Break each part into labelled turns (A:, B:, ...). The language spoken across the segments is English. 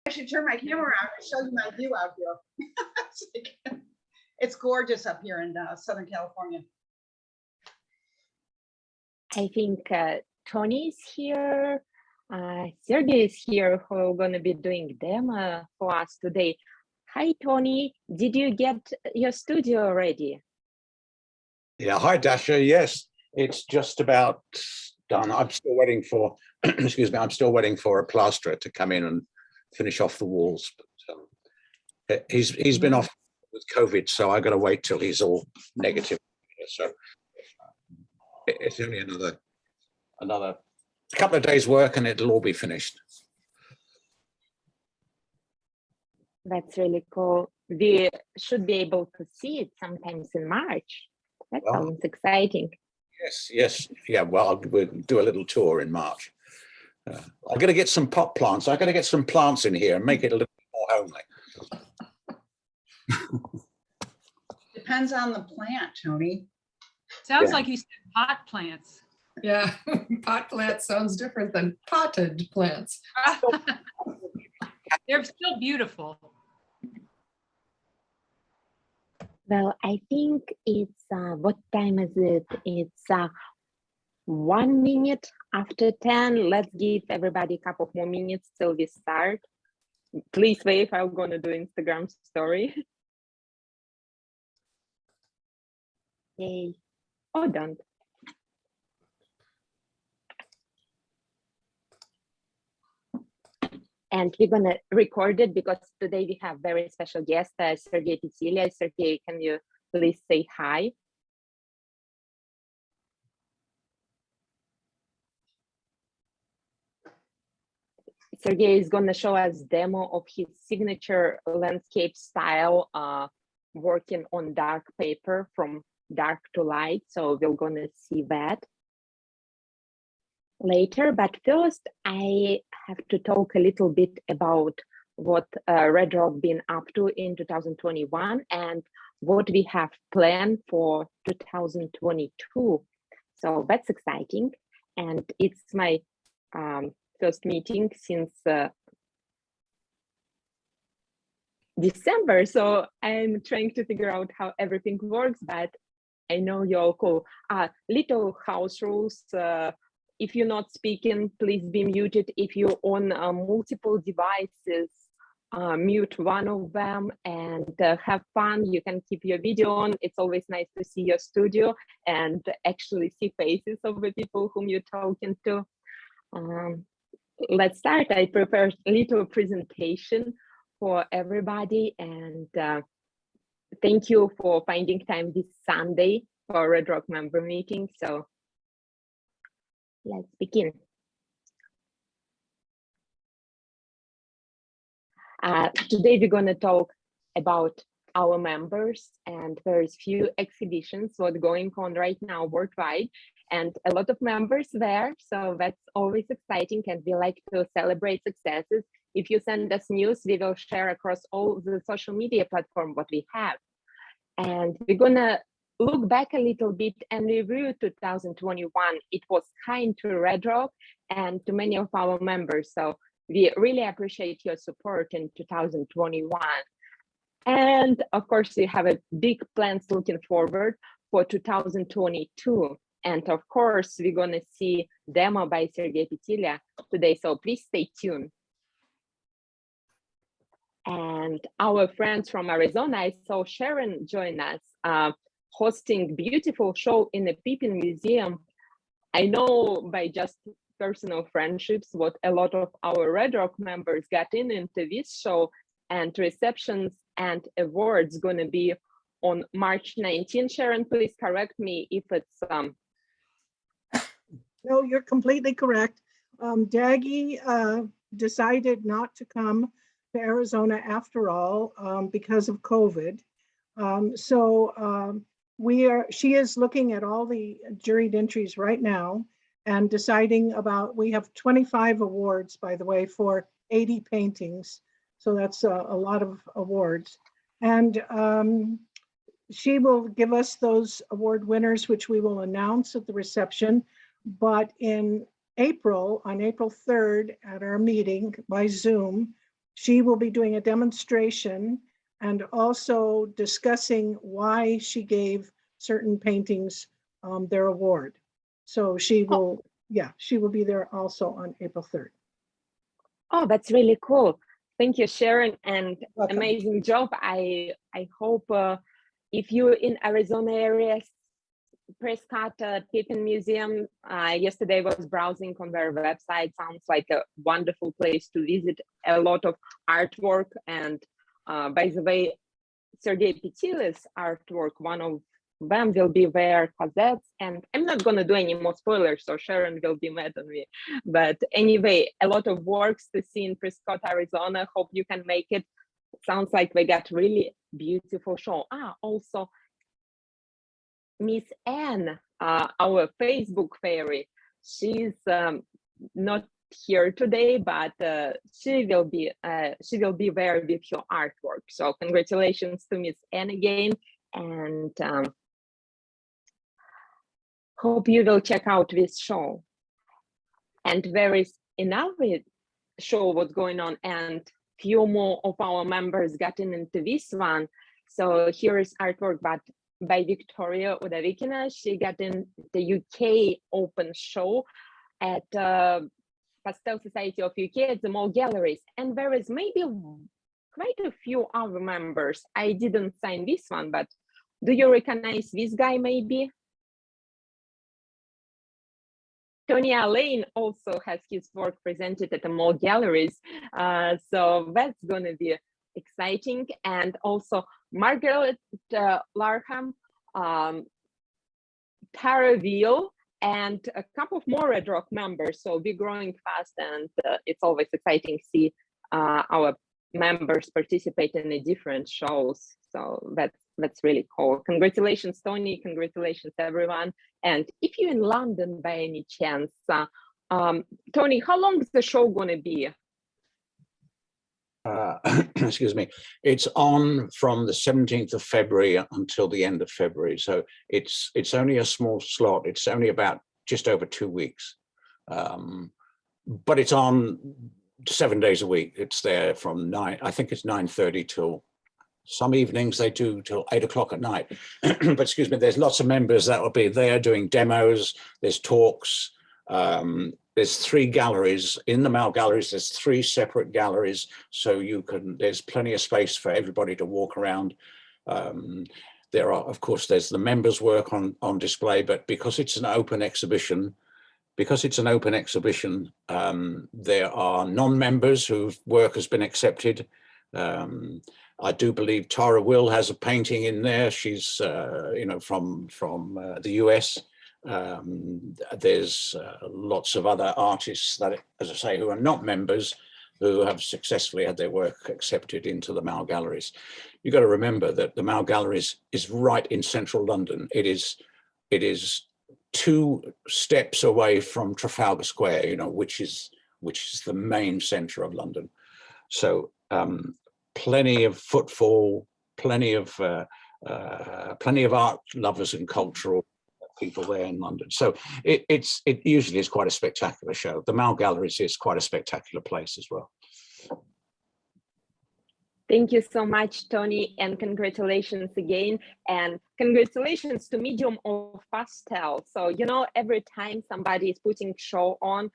A: I should turn my camera around and show you my view out here. It's gorgeous up here in Southern California.
B: I think Tony is here. Sergey is here, who are going to be doing demo for us today. Hi, Tony. Did you get your studio ready?
C: Yeah, hi, Dasha. Yes, it's just about done. I'm still waiting for, excuse me, I'm still waiting for a plasterer to come in and finish off the walls. But he's been off with COVID, so I got to wait till he's all negative. So it's only another couple of days' work, and it'll all be finished.
B: That's really cool. We should be able to see it sometimes in March. That sounds exciting.
C: Yes. Yeah, well, we'll do a little tour in March. I'm going to get some pot plants. I'm going to get some plants in here and make it a little bit more homely.
A: Depends on the plant, Tony.
D: Sounds like you said pot plants.
E: Yeah, pot plants sounds different than potted plants.
D: They're still beautiful.
B: Well, I think it's, what time is it? It's 1 minute after 10. Let's give everybody a couple more minutes till we start. Please wait, I'm gonna do Instagram story. Yay. Oh, done. And we're gonna record it because today we have very special guest, Sergey Pietila. Sergey, can you please say hi? Sergey is gonna show us demo of his signature landscape style, working on dark paper from dark to light. So we're gonna see that later, but first I have to talk a little bit about what Red Rock been up to in 2021 and what we have planned for 2022. So that's exciting, and it's my first meeting since December, so I'm trying to figure out how everything works, but I know you're all cool. Little house rules. If you're not speaking, please be muted. If you're on multiple devices, mute one of them and have fun. You can keep your video on. It's always nice to see your studio and actually see faces of the people whom you're talking to. Let's start. I prepared a little presentation for everybody, and thank you for finding time this Sunday for Red Rock member meeting. So let's begin. Today we're going to talk about our members, and there's few exhibitions what's going on right now worldwide, and a lot of members there, so that's always exciting, and we like to celebrate successes. If you send us news, we will share across all the social media platforms what we have. And we're gonna look back a little bit and review 2021. It was kind to Red Rock and to many of our members, so we really appreciate your support in 2021. And of course, we have a big plans looking forward for 2022. And of course, we're gonna see demo by Sergey Pietila today, so please stay tuned. And our friends from Arizona, I saw Sharon join us, hosting beautiful show in the Pippin Museum. I know by just personal friendships what a lot of our Red Rock members got into this show, and receptions and awards gonna be on March 19. Sharon, please correct me if it's
F: No, you're completely correct. Daggy decided not to come to Arizona after all because of COVID. She is looking at all the juried entries right now and deciding about, we have 25 awards, by the way, for 80 paintings. So that's a lot of awards. And she will give us those award winners, which we will announce at the reception. But in April, on April 3rd at our meeting by Zoom, She will be doing a demonstration and also discussing why she gave certain paintings their award. So she will, she will be there also on April 3rd.
B: Oh, that's really cool. Thank you, Sharon, and
A: Welcome.
B: amazing job. I hope if you're in Arizona area, Prescott Pippin Museum, yesterday was browsing on their website. Sounds like a wonderful place to visit. A lot of artwork, and by the way, Sergey Pietila's artwork, one of them will be there, cassettes, and I'm not gonna do any more spoilers, so Sharon will be mad on me. But anyway, a lot of works to see in Prescott, Arizona. Hope you can make it. Sounds like we got really beautiful show. Also, Miss Anne, our Facebook fairy, she's not here today, but she will be there with your artwork. So congratulations to Miss Anne again, and hope you will check out this show. And there is another show what's going on, and few more of our members gotten into this one. So here is artwork by Victoria Udavikina. She got in the UK Open Show at Pastel Society of UK at the Mall Galleries, and there is maybe quite a few other members. I didn't sign this one, but do you recognize this guy maybe? Tony Allain also has his work presented at the Mall Galleries, so that's going to be exciting. And also Margaret Larham, Tara Veal, and a couple of more Red Rock members. So we're growing fast, and it's always exciting to see our members participate in the different shows. So that's really cool. Congratulations, Tony. Congratulations, everyone. And if you're in London by any chance, Tony, how long is the show going to be?
C: Excuse me. It's on from the 17th of February until the end of February. So it's only a small slot. It's only about just over 2 weeks. But it's on 7 days a week. It's there from 9, I think it's 9:30 till some evenings they do till 8 o'clock at night. But excuse me, there's lots of members that will be there doing demos. There's talks. There's 3 galleries in the Mall Galleries. There's 3 separate galleries, so there's plenty of space for everybody to walk around. There are, of course, there's the members' work on display, but because it's an open exhibition, there are non-members whose work has been accepted. I do believe Tara Will has a painting in there. She's, from the US. There's lots of other artists that, as I say, who are not members, who have successfully had their work accepted into the Mall Galleries. You've got to remember that the Mall Galleries is right in central London. It is 2 steps away from Trafalgar Square, which is the main centre of London. So plenty of footfall, plenty of art lovers and cultural people there in London. So it usually is quite a spectacular show. The Mall Galleries is quite a spectacular place as well.
B: Thank you so much, Tony, and congratulations again. And congratulations to Medium of Pastels. So, every time somebody is putting show on,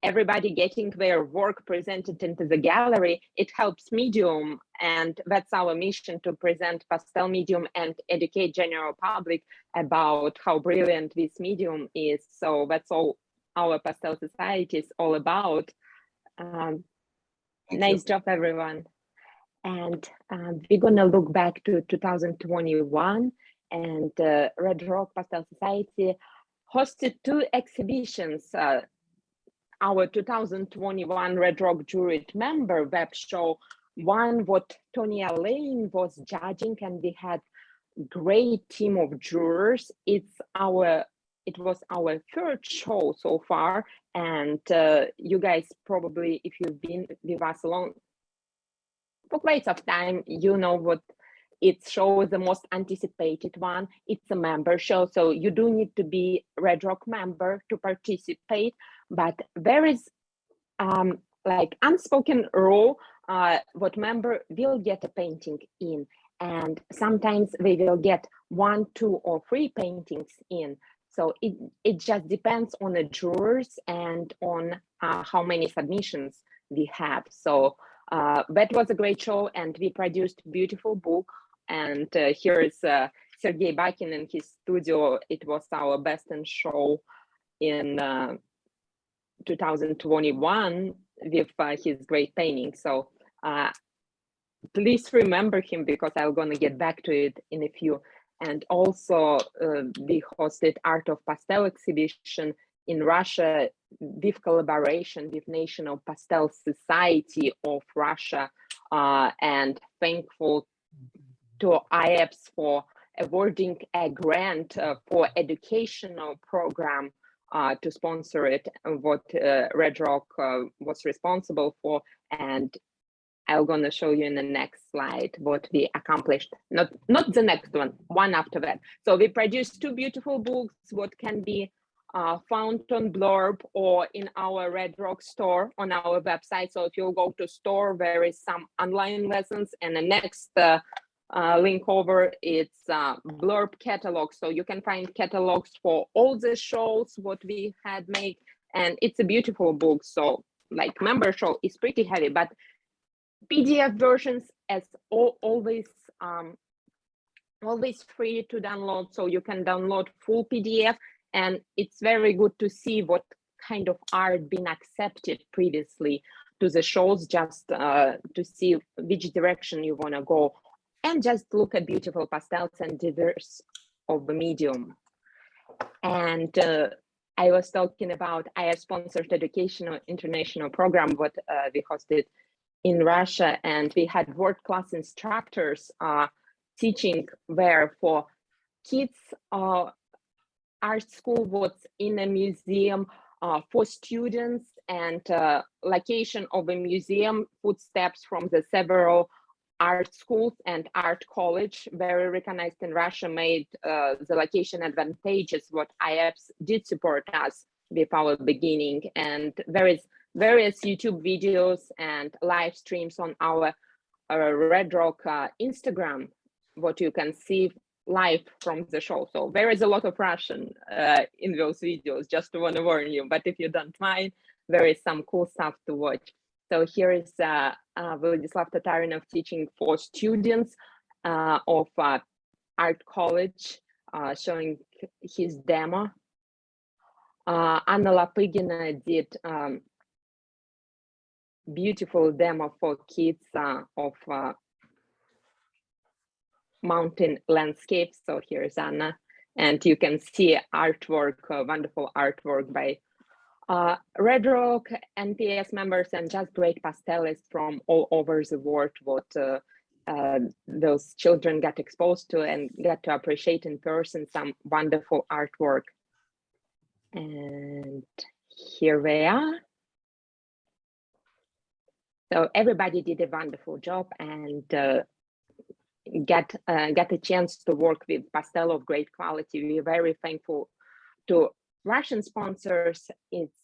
B: everybody getting their work presented into the gallery, it helps Medium. And that's our mission, to present pastel medium and educate general public about how brilliant this medium is. So that's all our Pastel Society is all about. Nice job, everyone. And we're gonna look back to 2021, and Red Rock Pastel Society hosted 2 exhibitions. Our 2021 Red Rock Juried Member web show, one what Tony Allain was judging, and we had great team of jurors. It was our 3rd show so far, and you guys probably, if you've been with us along for quite some time, you know what it shows, the most anticipated one. It's a member show, so you do need to be Red Rock member to participate. But there is like unspoken rule what member will get a painting in, and sometimes they will get 1, 2, or 3 paintings in. So it just depends on the jurors and on how many submissions we have. So that was a great show, and we produced a beautiful book. And here is Sergey Bakin in his studio. It was our best in show in 2021 with his great painting. So please remember him, because I'm going to get back to it in a few. And also we hosted Art of Pastel exhibition in Russia with collaboration with National Pastel Society of Russia, and thankful to IEPS for awarding a grant for educational program to sponsor it, what Red Rock was responsible for. And I'm going to show you in the next slide what we accomplished. Not the next one after that. So we produced 2 beautiful books, what can be found on Blurb or in our Red Rock store on our website. So if you go to store, there is some online lessons, and the next link over, it's Blurb catalog. So you can find catalogs for all the shows what we had made, and it's a beautiful book. So like member show is pretty heavy, but PDF versions as always free to download. So you can download full PDF, and it's very good to see what kind of art been accepted previously to the shows, just to see which direction you want to go, and just look at beautiful pastels and diverse of the medium. And I was talking about IF sponsored educational international program, what we hosted in Russia, and we had world-class instructors teaching there for kids. Art school was in a museum for students, and location of a museum, footsteps from the several art schools and art college, very recognized in Russia, made the location advantageous. What IEPS did support us with our beginning, and there is various YouTube videos and live streams on our Red Rock Instagram, what you can see live from the show. So there is a lot of Russian in those videos, just to want to warn you, but if you don't mind, there is some cool stuff to watch. So here is Vladislav Tatarinov teaching for students of art college, showing his demo. Anna Lapygina did beautiful demo for kids of mountain landscapes. So here's Anna, and you can see artwork, wonderful artwork by Red Rock NPS members, and just great pastelists from all over the world, what those children got exposed to and got to appreciate in person some wonderful artwork. And here we are. So everybody did a wonderful job, and got a chance to work with pastel of great quality. We're very thankful to Russian sponsors. It's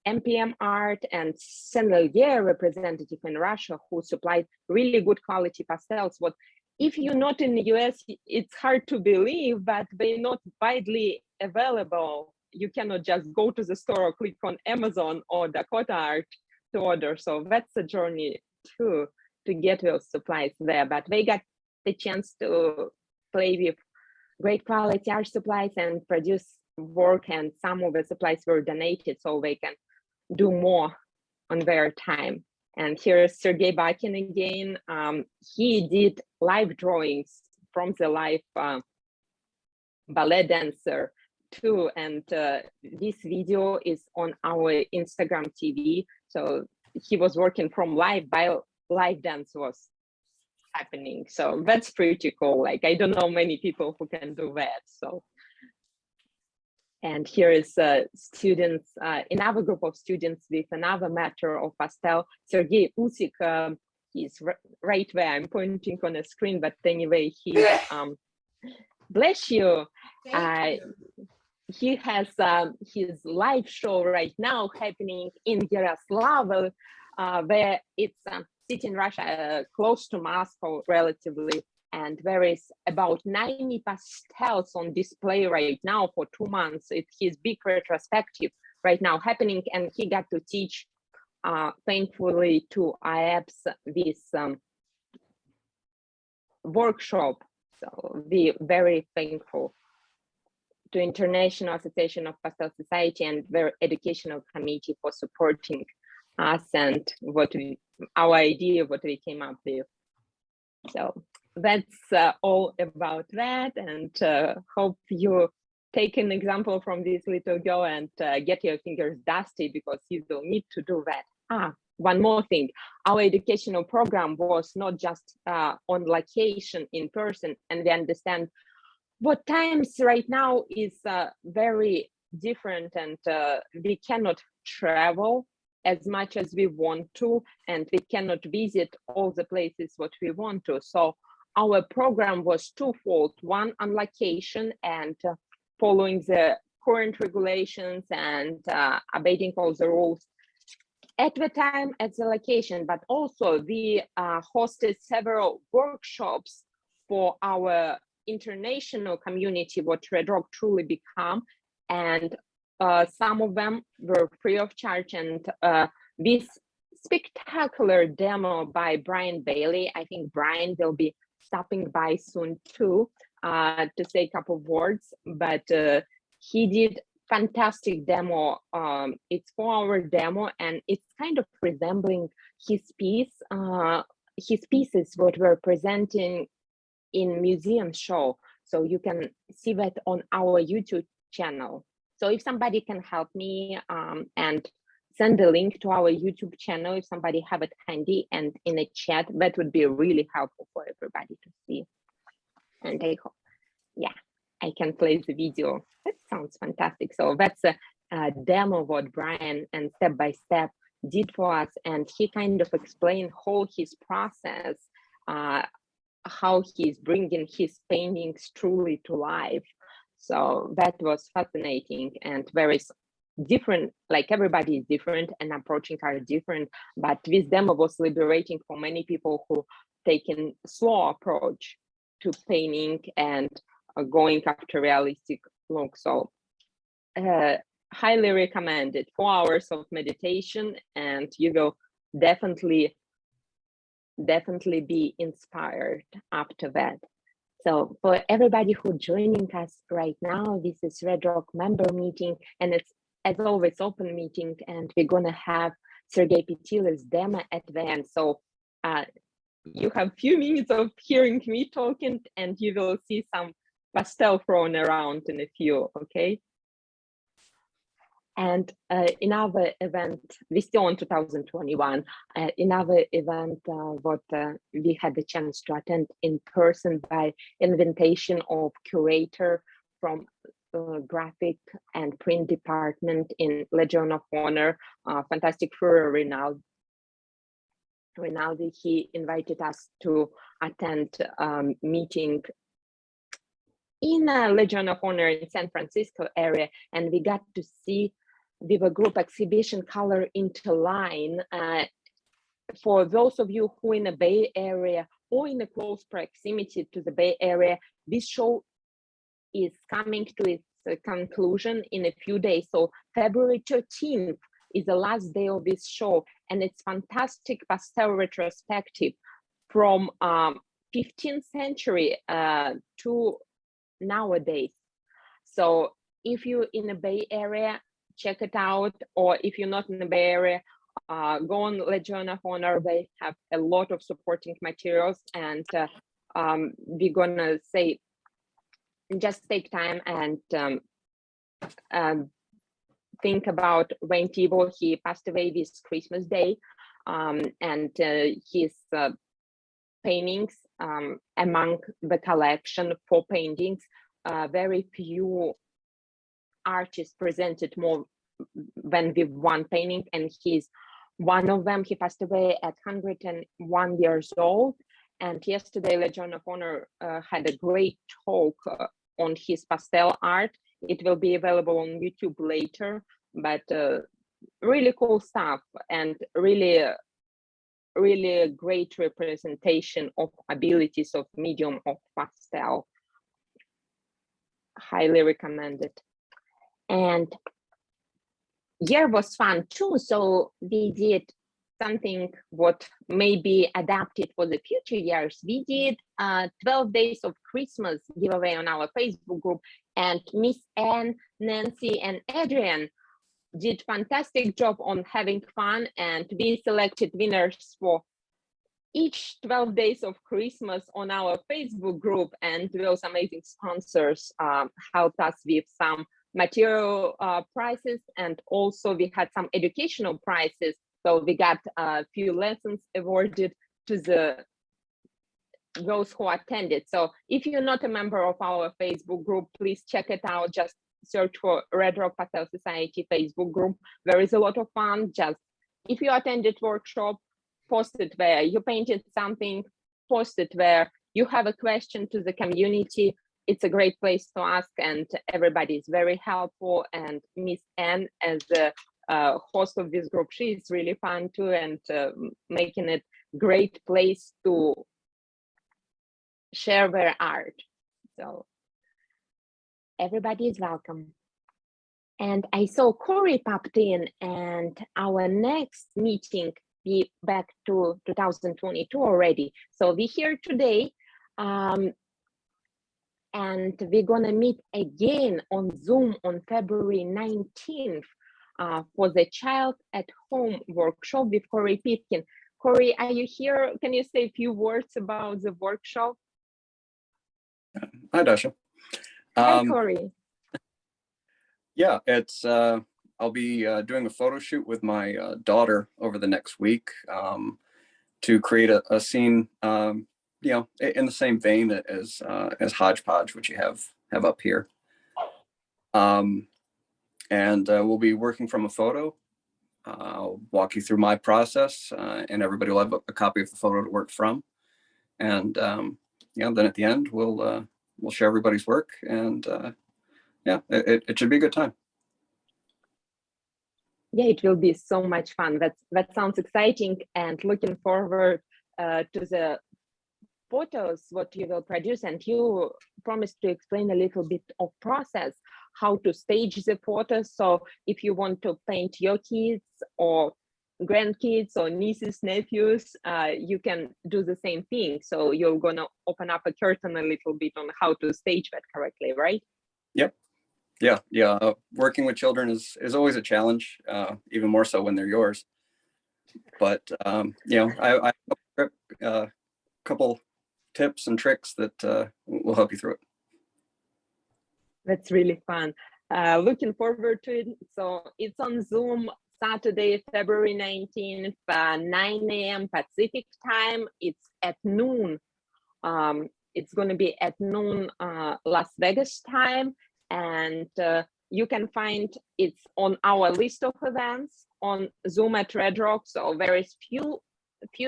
B: MPM Art and Saint-Lelier representative in Russia, who supplied really good quality pastels. What if you're not in the US, it's hard to believe, but they're not widely available. You cannot just go to the store or click on Amazon or Dakota Art to order. So that's a journey too, to get those supplies there. But they got the chance to play with great quality art supplies and produce work, and some of the supplies were donated so they can do more on their time. And here's Sergey Bakin again. He did live drawings from the live ballet dancer too, and this video is on our Instagram TV. So he was working from live while live dance was happening. So that's pretty cool. Like, I don't know many people who can do that. So, and here is students, another group of students with another matter of pastel. Sergey Usik, he's right where I'm pointing on the screen, but anyway, he, bless you. He has his live show right now happening in Yaroslavl, where it's city in Russia, close to Moscow relatively, and there is about 90 pastels on display right now for 2 months. It's his big retrospective right now happening, and he got to teach, thankfully, to IAPS this workshop. So we're very thankful to International Association of Pastel Society and their educational committee for supporting us and our idea, what we came up with. So that's all about that, and hope you take an example from this little girl and get your fingers dusty, because you will need to do that. One more thing, our educational program was not just on location in person, and we understand what times right now is very different, and we cannot travel as much as we want to, and we cannot visit all the places what we want to. So our program was twofold: one on location and following the current regulations and obeying all the rules at the time at the location, but also we hosted several workshops for our international community, what Red Rock truly become, and some of them were free of charge. And this spectacular demo by Brian Bailey, I think Brian will be stopping by soon too to say a couple of words, but he did fantastic demo. It's 4-hour demo, and it's kind of resembling his piece, his pieces what we're presenting in museum show. So you can see that on our YouTube channel. So if somebody can help me and send the link to our YouTube channel, if somebody have it handy and in a chat, that would be really helpful for everybody to see. And I hope, yeah, I can play the video. That sounds fantastic. So that's a demo what Brian and step by step did for us, and he kind of explained whole his process, how he's bringing his paintings truly to life. So that was fascinating, and very different, like everybody is different and approaching are different, but this demo was liberating for many people who taken slow approach to painting and going after realistic look. So highly recommended. 4 hours of meditation, and you will definitely be inspired after that. So for everybody who joining us right now, this is Red Rock member meeting, and it's as always open meeting, and we're gonna have Sergey Pietila's demo at the end. So you have few minutes of hearing me talking, and you will see some pastel thrown around in a few, okay? And in our event, we're still on 2021, in our event, what we had the chance to attend in person by invitation of curator from graphic and print department in Legion of Honor, fantastic Führer Rinaldi. He invited us to attend meeting in Legion of Honor in San Francisco area, and we got to see the group exhibition Color into Line. For those of you who in the Bay Area or in a close proximity to the Bay Area, this show is coming to its conclusion in a few days. So February 13th is the last day of this show, and it's fantastic pastel retrospective from 15th century to nowadays. So if you're in the Bay Area, check it out, or if you're not in the Bay Area, go on Legion of Honor. They have a lot of supporting materials, and we're gonna say, just take time and think about Wayne Thibault. He passed away this Christmas Day, and his paintings among the collection, 4 paintings, very few artists presented more than with 1 painting, and he's one of them. He passed away at 101 years old, and yesterday Legion of Honor had a great talk on his pastel art. It will be available on YouTube later, but really cool stuff, and really really a great representation of abilities of medium of pastel. Highly recommended. And year was fun too. So we did something what may be adapted for the future years. We did 12 days of Christmas giveaway on our Facebook group, and Miss Anne, Nancy, and Adrian did fantastic job on having fun, and we selected winners for each 12 days of Christmas on our Facebook group, and those amazing sponsors helped us with some material prizes, and also we had some educational prizes. So we got a few lessons awarded to those who attended. So if you're not a member of our Facebook group, please check it out. Just search for Red Rock Pastel Society Facebook group. There is a lot of fun. Just if you attended workshop, post it there. You painted something, post it there. You have a question to the community, it's a great place to ask, and everybody is very helpful. And Miss Anne, as the host of this group, she is really fun too, and making it great place to share their art. So everybody is welcome. And I saw Corey popped in, and our next meeting be back to 2022 already. So we're here today, and we're gonna meet again on Zoom on February 19th for the Child at Home workshop with Corey Pitkin. Corey, are you here? Can you say a few words about the workshop?
G: Hi, Dasha.
B: Hi, Corey.
G: Yeah, it's I'll be doing a photo shoot with my daughter over the next week to create a scene, you know, in the same vein as Hodgepodge, which you have up here. And we'll be working from a photo. I'll walk you through my process, and everybody will have a copy of the photo to work from. And yeah, then at the end we'll share everybody's work, and yeah, it should be a good time.
B: Yeah, it will be so much fun. That sounds exciting, and looking forward to the photos what you will produce. And you promised to explain a little bit of process, how to stage the photos. So if you want to paint your kids or grandkids or nieces, nephews, you can do the same thing. So you're gonna open up a curtain a little bit on how to stage that correctly, right?
G: Yep. Yeah. Working with children is always a challenge, even more so when they're yours. But you know, I a couple tips and tricks that will help you through it.
B: That's really fun. Looking forward to it. So it's on Zoom Saturday, February 19th, 9 a.m. Pacific time. It's at noon. It's going to be at noon Las Vegas time. And you can find it's on our list of events on Zoom at Red Rock. So there is few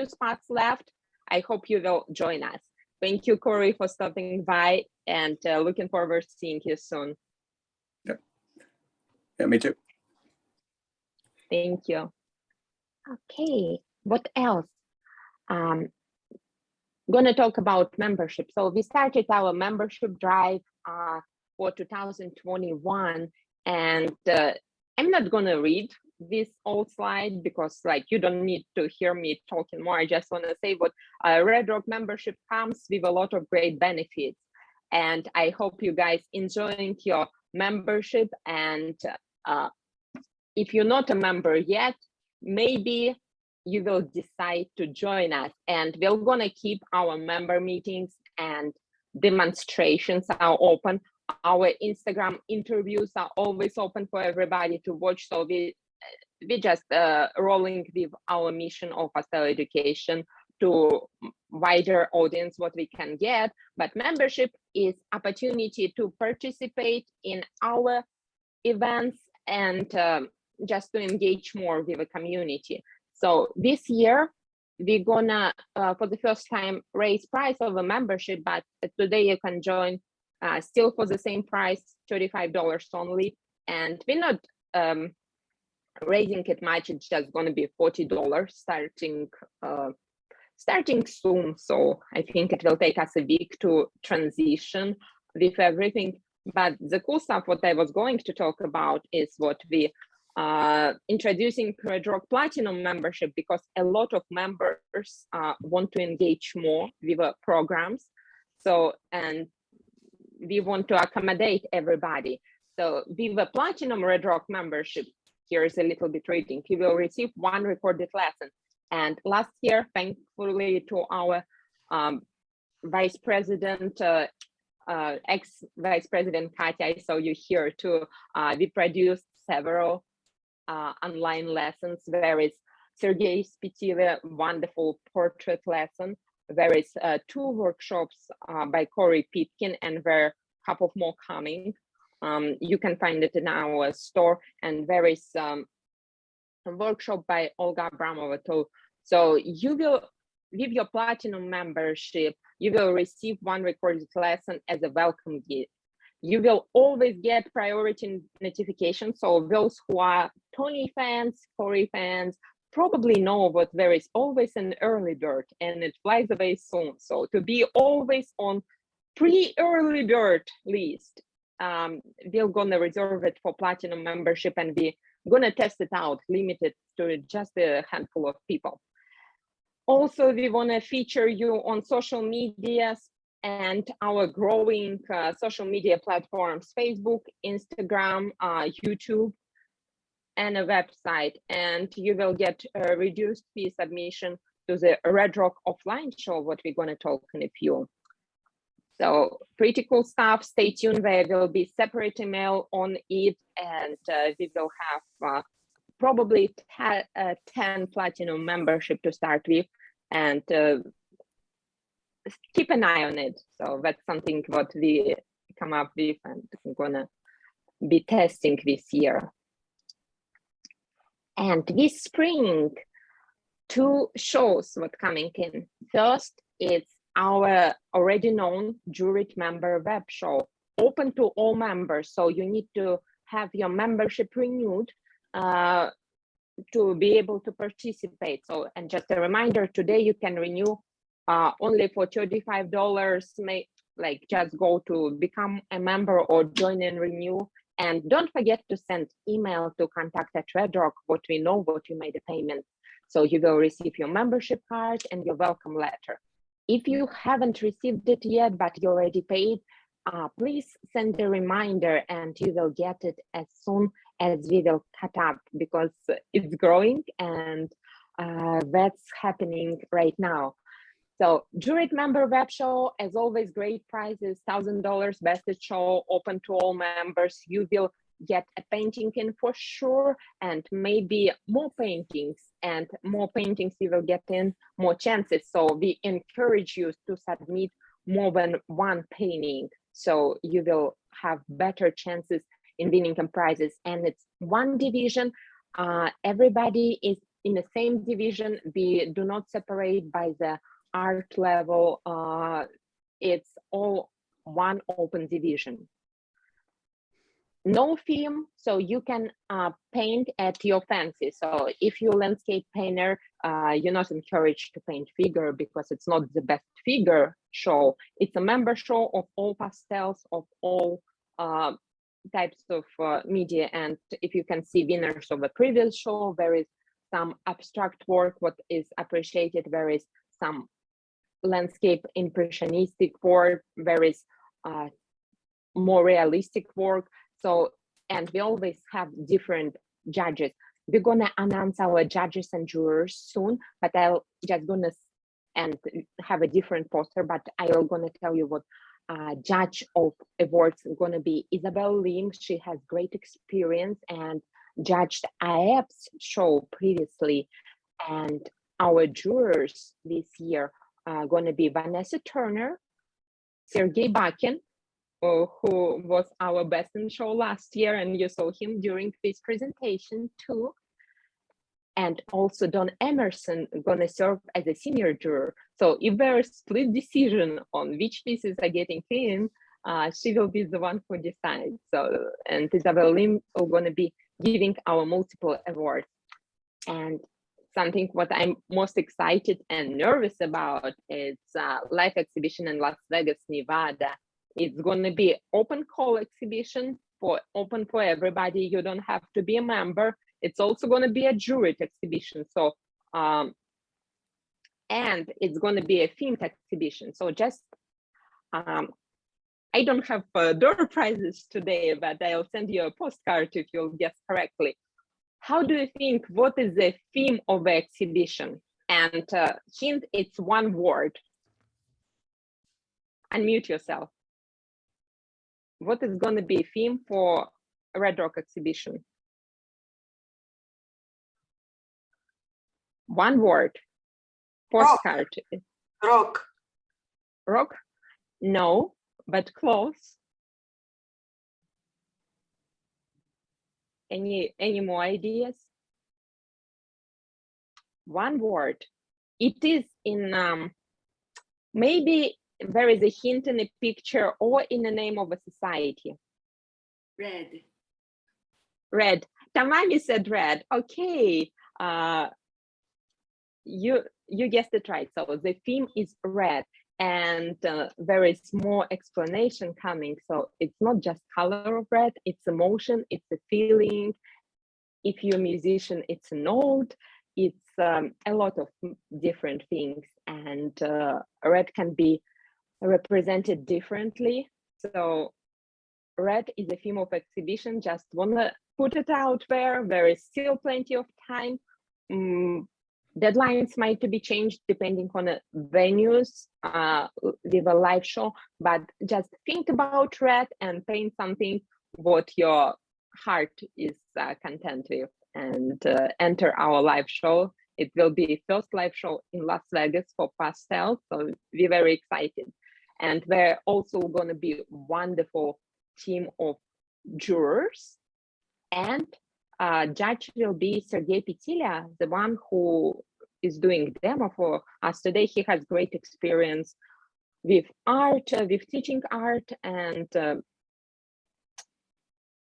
B: spots left. I hope you will join us. Thank you, Corey, for stopping by, and looking forward to seeing you soon.
G: Yeah, me too.
B: Thank you. Okay, what else? Gonna talk about membership. So we started our membership drive for 2021, and I'm not gonna read this old slide because like you don't need to hear me talking more. I just want to say what Red Rock membership comes with a lot of great benefits, and I hope you guys enjoying your membership. And if you're not a member yet, maybe you will decide to join us, and we're gonna keep our member meetings and demonstrations are open. Our Instagram interviews are always open for everybody to watch. So we just rolling with our mission of pastel education to wider audience what we can get. But membership is opportunity to participate in our events and just to engage more with the community. So this year we're gonna for the first time raise price of a membership, but today you can join still for the same price, $35 only. And we're not raising it much, it's just going to be $40 starting soon. So I think it will take us a week to transition with everything. But the cool stuff, what I was going to talk about, is what we introducing Red Rock Platinum membership, because a lot of members want to engage more with programs. So, and we want to accommodate everybody. So with the Platinum Red Rock membership, here's a little bit reading. You will receive one recorded lesson. And last year, thankfully to our Vice President, ex-Vice President Katya, I saw you here too, we produced several online lessons. There is Sergey Pietila, wonderful portrait lesson. There is 2 workshops by Corey Pitkin, and there are a couple more coming. You can find it in our store, and there is a workshop by Olga Abramova too. So you will, with your Platinum membership, you will receive one recorded lesson as a welcome gift. You will always get priority notifications. So those who are Tony fans, Corey fans, probably know what there is always an early bird, and it flies away soon. So to be always on pre-early bird list, we're gonna reserve it for Platinum membership, and we're gonna test it out, limited to just a handful of people. Also, we wanna feature you on social media and our growing social media platforms, Facebook, Instagram, YouTube, and a website. And you will get a reduced fee submission to the Red Rock offline show, what we're gonna talk in a few. So pretty cool stuff. Stay tuned. There will be separate email on it, and we will have probably 10 Platinum membership to start with, and keep an eye on it. So that's something what we come up with, and I'm gonna be testing this year. And this spring, 2 shows what coming in. First, it's our already known juried member web show, open to all members. So you need to have your membership renewed to be able to participate. So, and just a reminder, today you can renew only for $35. Like just go to become a member or join and renew. And don't forget to send email to contact@Red Rock what we know what you made a payment. So you will receive your membership card and your welcome letter. If you haven't received it yet, but you already paid, please send a reminder, and you will get it as soon as we will cut up, because it's growing, and that's happening right now. So juried member web show, as always, great prizes, $1,000 bested show, open to all members. You will get a painting in for sure, and maybe more paintings, and more paintings you will get in, more chances. So we encourage you to submit more than one painting, so you will have better chances in winning some prizes. And it's one division, everybody is in the same division. We do not separate by the art level. It's all one open division. No theme, so you can paint at your fancy. So if you're a landscape painter, you're not encouraged to paint figure, because it's not the best figure show. It's a member show of all pastels, of all types of media. And if you can see winners of the previous show, there is some abstract work what is appreciated. There is some landscape impressionistic work. There is more realistic work. So, and we always have different judges. We're gonna announce our judges and jurors soon, but I'll just gonna and have a different poster, but I'm gonna tell you what judge of awards gonna be Isabel Lim. She has great experience and judged IAP's show previously. And our jurors this year are gonna be Vanessa Turner, Sergey Bakin, who was our best in show last year, and you saw him during this presentation too. And also Don Emerson gonna serve as a senior juror. So if there's split decision on which pieces are getting in, she will be the one who decides. So, and Isabel Lim is gonna be giving our multiple awards. And something what I'm most excited and nervous about is live exhibition in Las Vegas, Nevada. It's going to be open call exhibition open for everybody. You don't have to be a member. It's also going to be a juried exhibition. So, and it's going to be a themed exhibition. So just, I don't have door prizes today, but I'll send you a postcard if you'll guess correctly. How do you think, what is the theme of the exhibition? And hint, it's one word. Unmute yourself. What is going to be a theme for Red Rock exhibition? One word. Postcard.
E: Rock.
B: Rock? No, but close. Any more ideas? One word. It is in, maybe there is a hint in a picture or in the name of a society.
E: Red.
B: Red. Tamami said red. Okay. You guessed it right. So the theme is red, and there is more explanation coming. So it's not just color of red, it's emotion, it's a feeling. If you're a musician, it's a note. It's a lot of different things, and red can be represented differently. So red is a theme of exhibition. Just wanna put it out there. There is still plenty of time. Deadlines might be changed depending on the venues with a live show, but just think about red and paint something what your heart is content with, and enter our live show. It will be first live show in Las Vegas for Pastels, so we're very excited. And we're also going to be wonderful team of jurors, and judge will be Sergey Pietila, the one who is doing demo for us today. He has great experience with art, with teaching art, and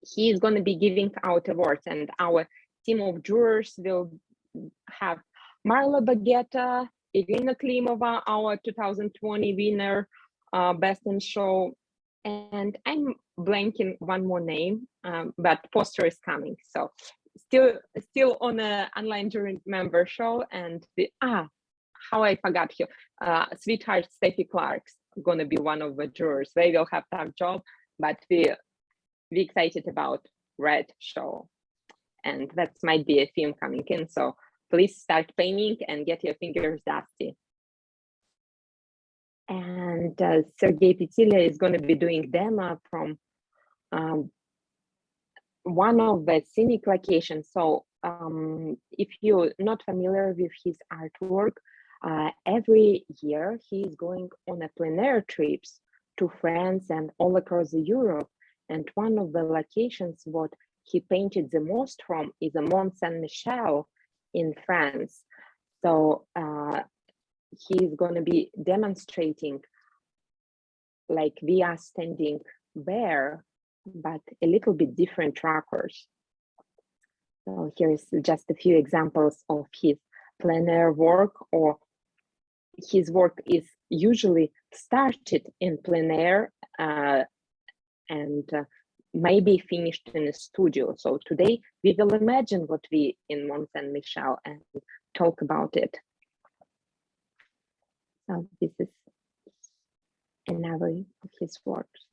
B: he is going to be giving out awards. And our team of jurors will have Marla Baguetta, Irina Klimova, our 2020 winner, Best in Show, and I'm blanking one more name, but poster is coming. So still on an online jury member show, and how I forgot you, sweetheart Steffi Clark's gonna be one of the jurors. They will have tough job, but we're excited about Red show, and that might be a theme coming in. So please start painting and get your fingers dusty. And Sergey Pietila is going to be doing demo from one of the scenic locations. So if you're not familiar with his artwork, every year he is going on a plein air trips to France and all across Europe. And one of the locations what he painted the most from is a Mont Saint-Michel in France. So he's going to be demonstrating like we are standing there, but a little bit different trackers. So here's just a few examples of his plein air work, or his work is usually started in plein air and maybe finished in a studio. So today we will imagine what we in Mont Saint-Michel and talk about it. So this is another of his works.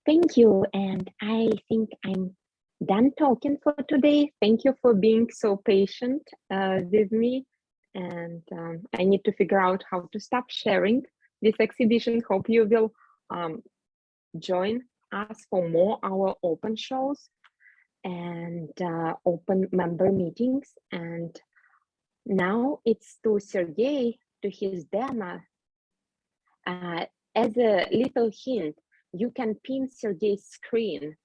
B: Thank you, and I think I'm done talking for today. Thank you for being so patient with me, and I need to figure out how to stop sharing this exhibition. Hope you will join us for more our open shows and open member meetings. And now it's to Sergey, to his demo. As a little hint, you can pin Sergey's screen,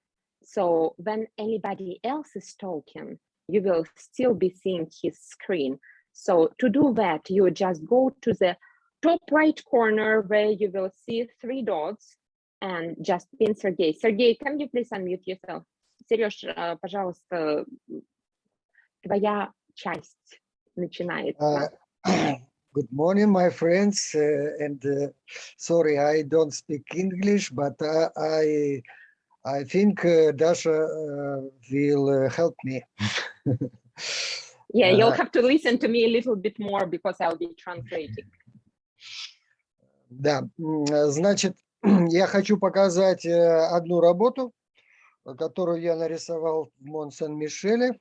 B: so when anybody else is talking, you will still be seeing his screen. So to do that, you just go to the top right corner where you will see 3 dots. and just pin Sergey. Sergey, can you please unmute yourself? Сереж, пожалуйста, твоя часть начинается.
H: Good morning, my friends, and sorry, I don't speak English, but I think Dasha will help me.
B: Yeah, you'll have to listen to me a little bit more because I'll be translating.
H: Да, значит, я хочу показать одну работу, которую я нарисовал в Мон-Сен-Мишеле.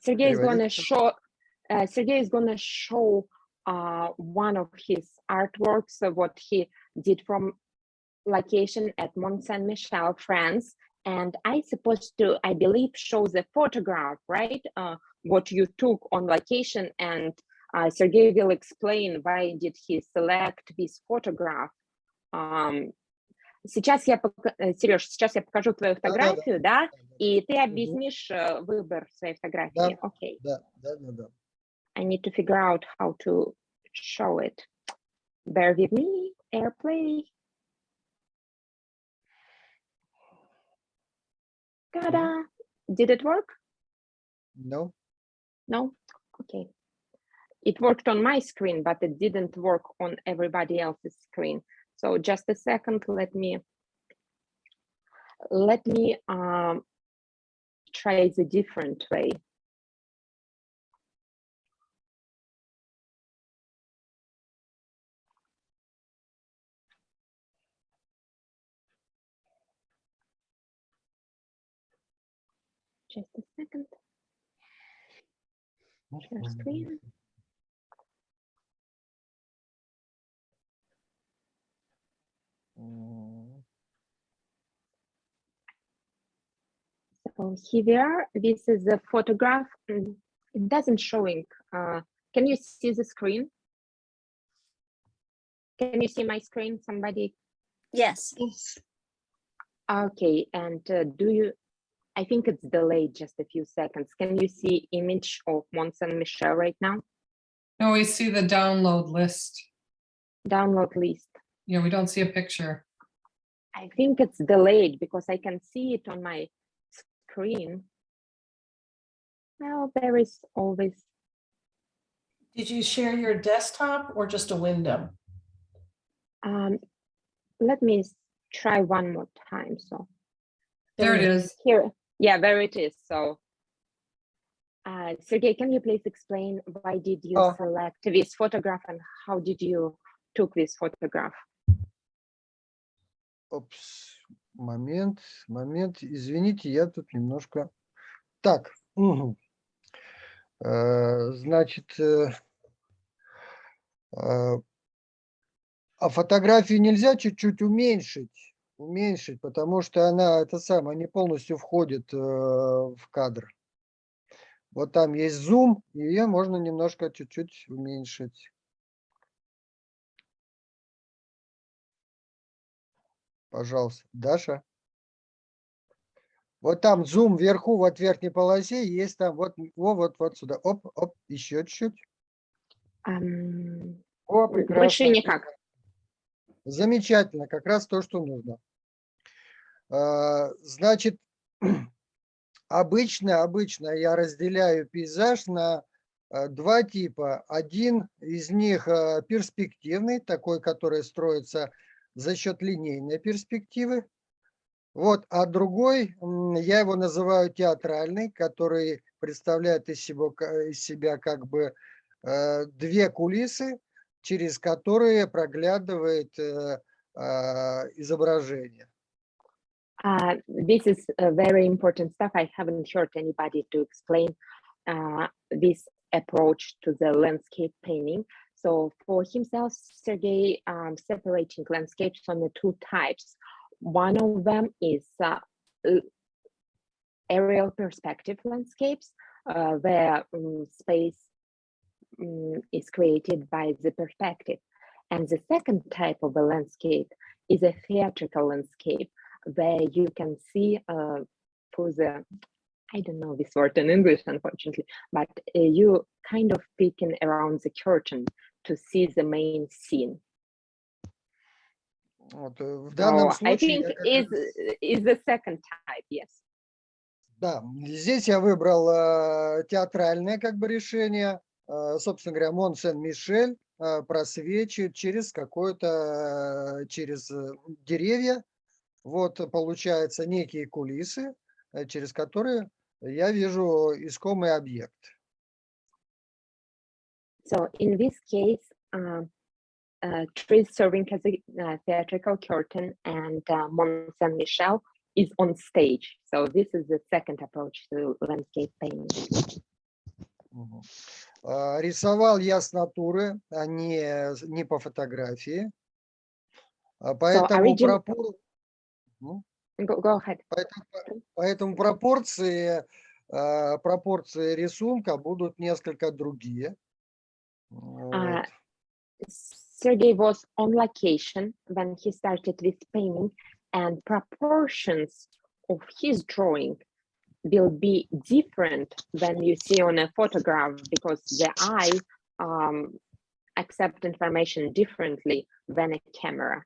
B: Sergey is going to show. Sergey is going to show one of his artworks of what he did from location at Mont Saint Michel, France, and I believe shows a photograph, right? What you took on location, and Sergey will explain why did he select this photograph. Сереж, сейчас я покажу твою фотографию, да, и ты объяснишь выбор своей фотографии. Окей.
H: Да.
B: I need to figure out how to show it. Bear with me, AirPlay. Ta-da! Did it work?
H: No.
B: No? Okay. It worked on my screen, but it didn't work on everybody else's screen. So just a second, let me try the different way. Just a second. Share screen. So here, this is a photograph. It doesn't showing. Can you see the screen? Can you see my screen, somebody?
I: Yes.
B: Okay, and do you, I think it's delayed just a few seconds. Can you see image of Mont Saint Michel right now?
E: No, we see the download list.
B: Download list.
E: Yeah, we don't see a picture.
B: I think it's delayed because I can see it on my screen. Well, there is always.
I: Did you share your desktop or just a window?
B: Let me try one more time. So
E: There it is.
B: here, yeah, there it is. So Sergey, can you please explain why did you select this photograph and how did you took this photograph?
H: Опс, момент, извините, я тут немножко... Так, значит, а фотографию нельзя чуть-чуть уменьшить, потому что она, не полностью входит в кадр. Вот там есть зум, и ее можно немножко чуть-чуть уменьшить. Пожалуйста, Даша. Вот там зум вверху, вот в верхней полосе, есть там вот сюда. Оп, еще чуть-чуть. О, прекрасно.
B: Больше никак.
H: Замечательно, как раз то, что нужно. Значит, обычно я разделяю пейзаж на два типа. Один из них перспективный, такой, который строится за счет линейной перспективы. Вот, а другой, я его называю театральный, который представляет из себя как бы две кулисы, через которые проглядывает изображение.
B: This is very important stuff. I haven't heard anybody to explain this approach to the landscape painting. So for himself, Sergey separating landscapes on the two types. One of them is aerial perspective landscapes, where space is created by the perspective. And the second type of a landscape is a theatrical landscape, where you can see through the, I don't know this word in English, unfortunately, but you kind of peeking around the curtain to see the main scene.
H: Вот, в данном
B: So I
H: случае
B: think
H: я как
B: is the second type, yes.
H: Да, здесь я выбрал театральное как бы решение. Собственно говоря, Мон Сен-Мишель просвечивает через через деревья. Вот получается некие кулисы, через которые я вижу искомый объект.
B: So in this case, trees serving as a theatrical curtain, and Mont Saint Michel is on stage. So this is the second approach to landscape painting.
H: Мгм. Рисовал я с натуры, а не по фотографии. Поэтому
B: origin-
H: Ну,
B: Go ahead.
H: поэтому пропорции рисунка будут несколько другие. Вот.
B: Sergey was on location when he started with painting, and proportions of his drawing will be different than you see on a photograph, because the eye accepts information differently than a camera.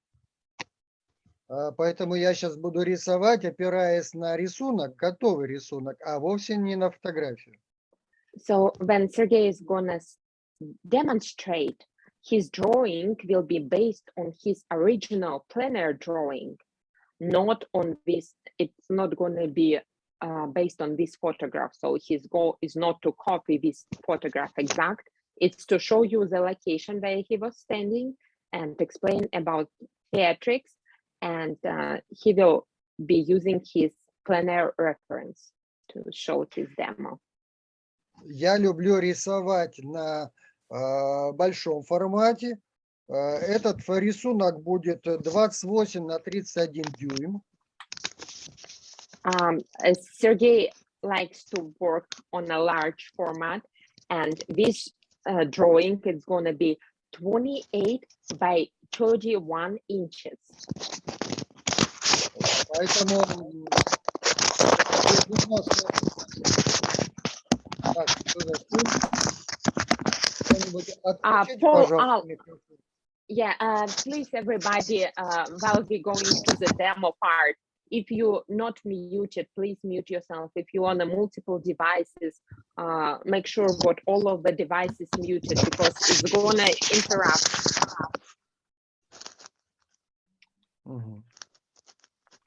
H: Поэтому я сейчас буду рисовать, опираясь на рисунок, готовый рисунок, а вовсе не на фотографию.
B: So when Sergey is gonna demonstrate, his drawing will be based on his original plein air drawing, not on this. It's not going to be based on this photograph. So his goal is not to copy this photograph exact. It's to show you the location where he was standing and explain about theatrics. And he will be using his plein air reference to show his demo.
H: Я люблю рисовать на большом формате. Этот рисунок будет 28 на 31 дюйм.
B: Sergey likes to work on a large format, and this drawing is going to be 28 by 31 inches.
H: Поэтому так, что-нибудь отключите, пожалуйста, микрофон.
B: Yeah, please everybody, while we're going to the demo part, if you're not muted, please mute yourself. If you're on a multiple devices, make sure what all of the devices muted, because it's gonna interrupt.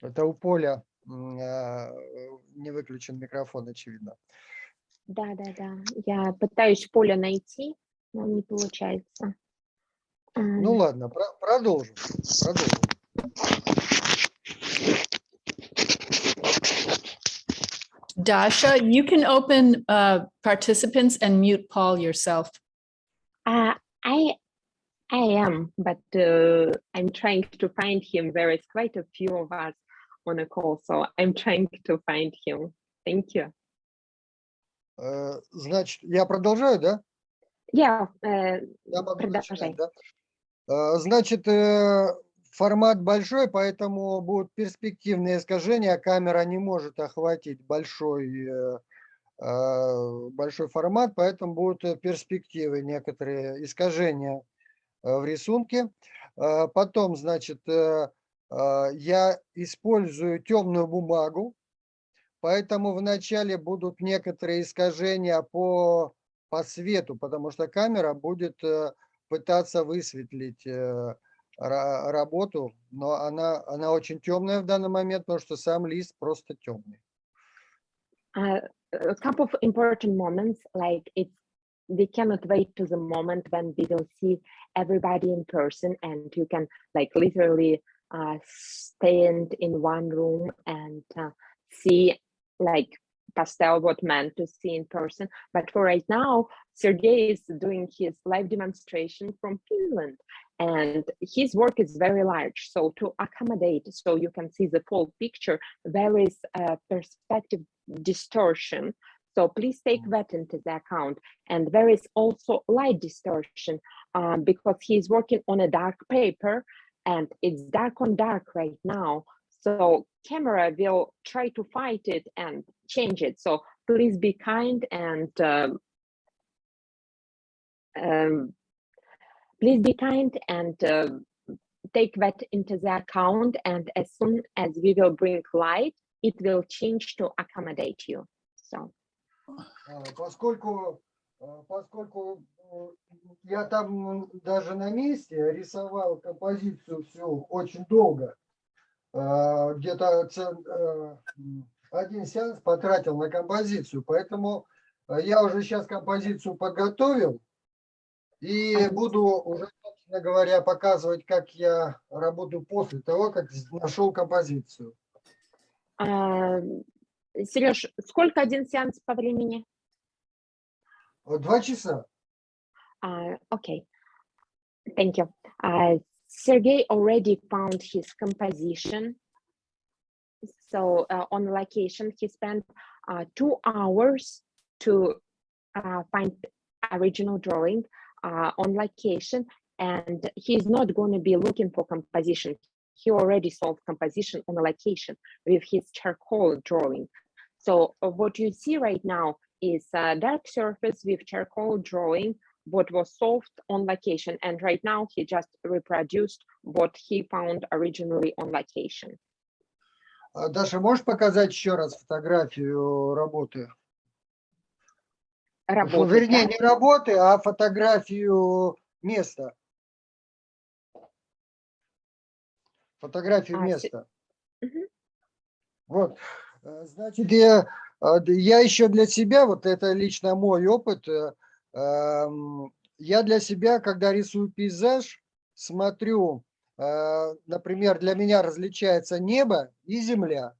H: Это у Поля не выключен микрофон, очевидно.
B: Да. Я пытаюсь Поля найти, но не получается.
H: Ну ладно, продолжим.
J: Dasha, you can open participants and mute Paul yourself.
B: I am, but I'm trying to find him. There is quite a few of us on a call, so I'm trying to find him. Thank you.
H: Значит, я продолжаю, да?
B: Я
H: могу
B: продолжай.
H: начинать, да? Значит, формат большой, поэтому будут перспективные искажения. Камера не может охватить большой формат, поэтому будут перспективы, некоторые искажения в рисунке. Потом, значит, я использую темную бумагу, поэтому вначале будут некоторые искажения по свету, потому что камера будет пытаться высветлить работу, но она очень темная в данный момент, потому что сам лист просто темный.
B: A couple of important moments, like we cannot wait to the moment when we will see everybody in person, and you can like literally stand in one room and see like Pastel what meant to see in person. But for right now, Sergey is doing his live demonstration from Finland, and his work is very large. So to accommodate, so you can see the full picture, there is a perspective distortion. So please take that into the account. And there is also light distortion because he's working on a dark paper, and it's dark on dark right now. So camera will try to fight it and change it. So please be kind and take that into the account, and as soon as we will bring light, it will change to accommodate you. So
H: Поскольку я там даже на месте рисовал композицию всю очень долго, где-то один сеанс потратил на композицию, поэтому я уже сейчас композицию подготовил и буду уже, собственно говоря, показывать, как я работаю после того, как нашел композицию.
B: Сереж, сколько один сеанс по времени?
H: 2 часа.
B: Okay, thank you. Sergey already found his composition. So on location, he spent 2 hours to find original drawing on location, and he's not going to be looking for composition. He already solved composition on a location with his charcoal drawing. So what you see right now is a dark surface with charcoal drawing, what was solved on location. And right now he just reproduced what he found originally on location.
H: Даша, можешь показать еще раз фотографию работы? Вернее, не работы, а фотографию места. Фотографию места. Вот. Значит, я еще для себя, вот это лично мой опыт, я для себя, когда рисую пейзаж, смотрю, например, для меня различается небо и земля.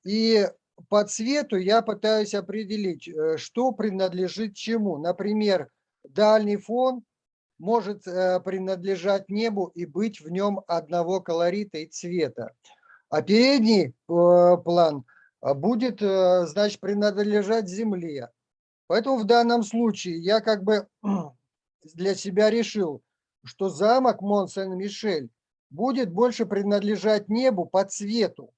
H: И по цвету я пытаюсь определить, что принадлежит чему. Например, дальний фон может принадлежать небу и быть в нем одного колорита и цвета. А передний план будет, значит, принадлежать земле. Поэтому в данном случае я как бы для себя решил, что замок Мон-Сен-Мишель будет больше принадлежать небу по цвету.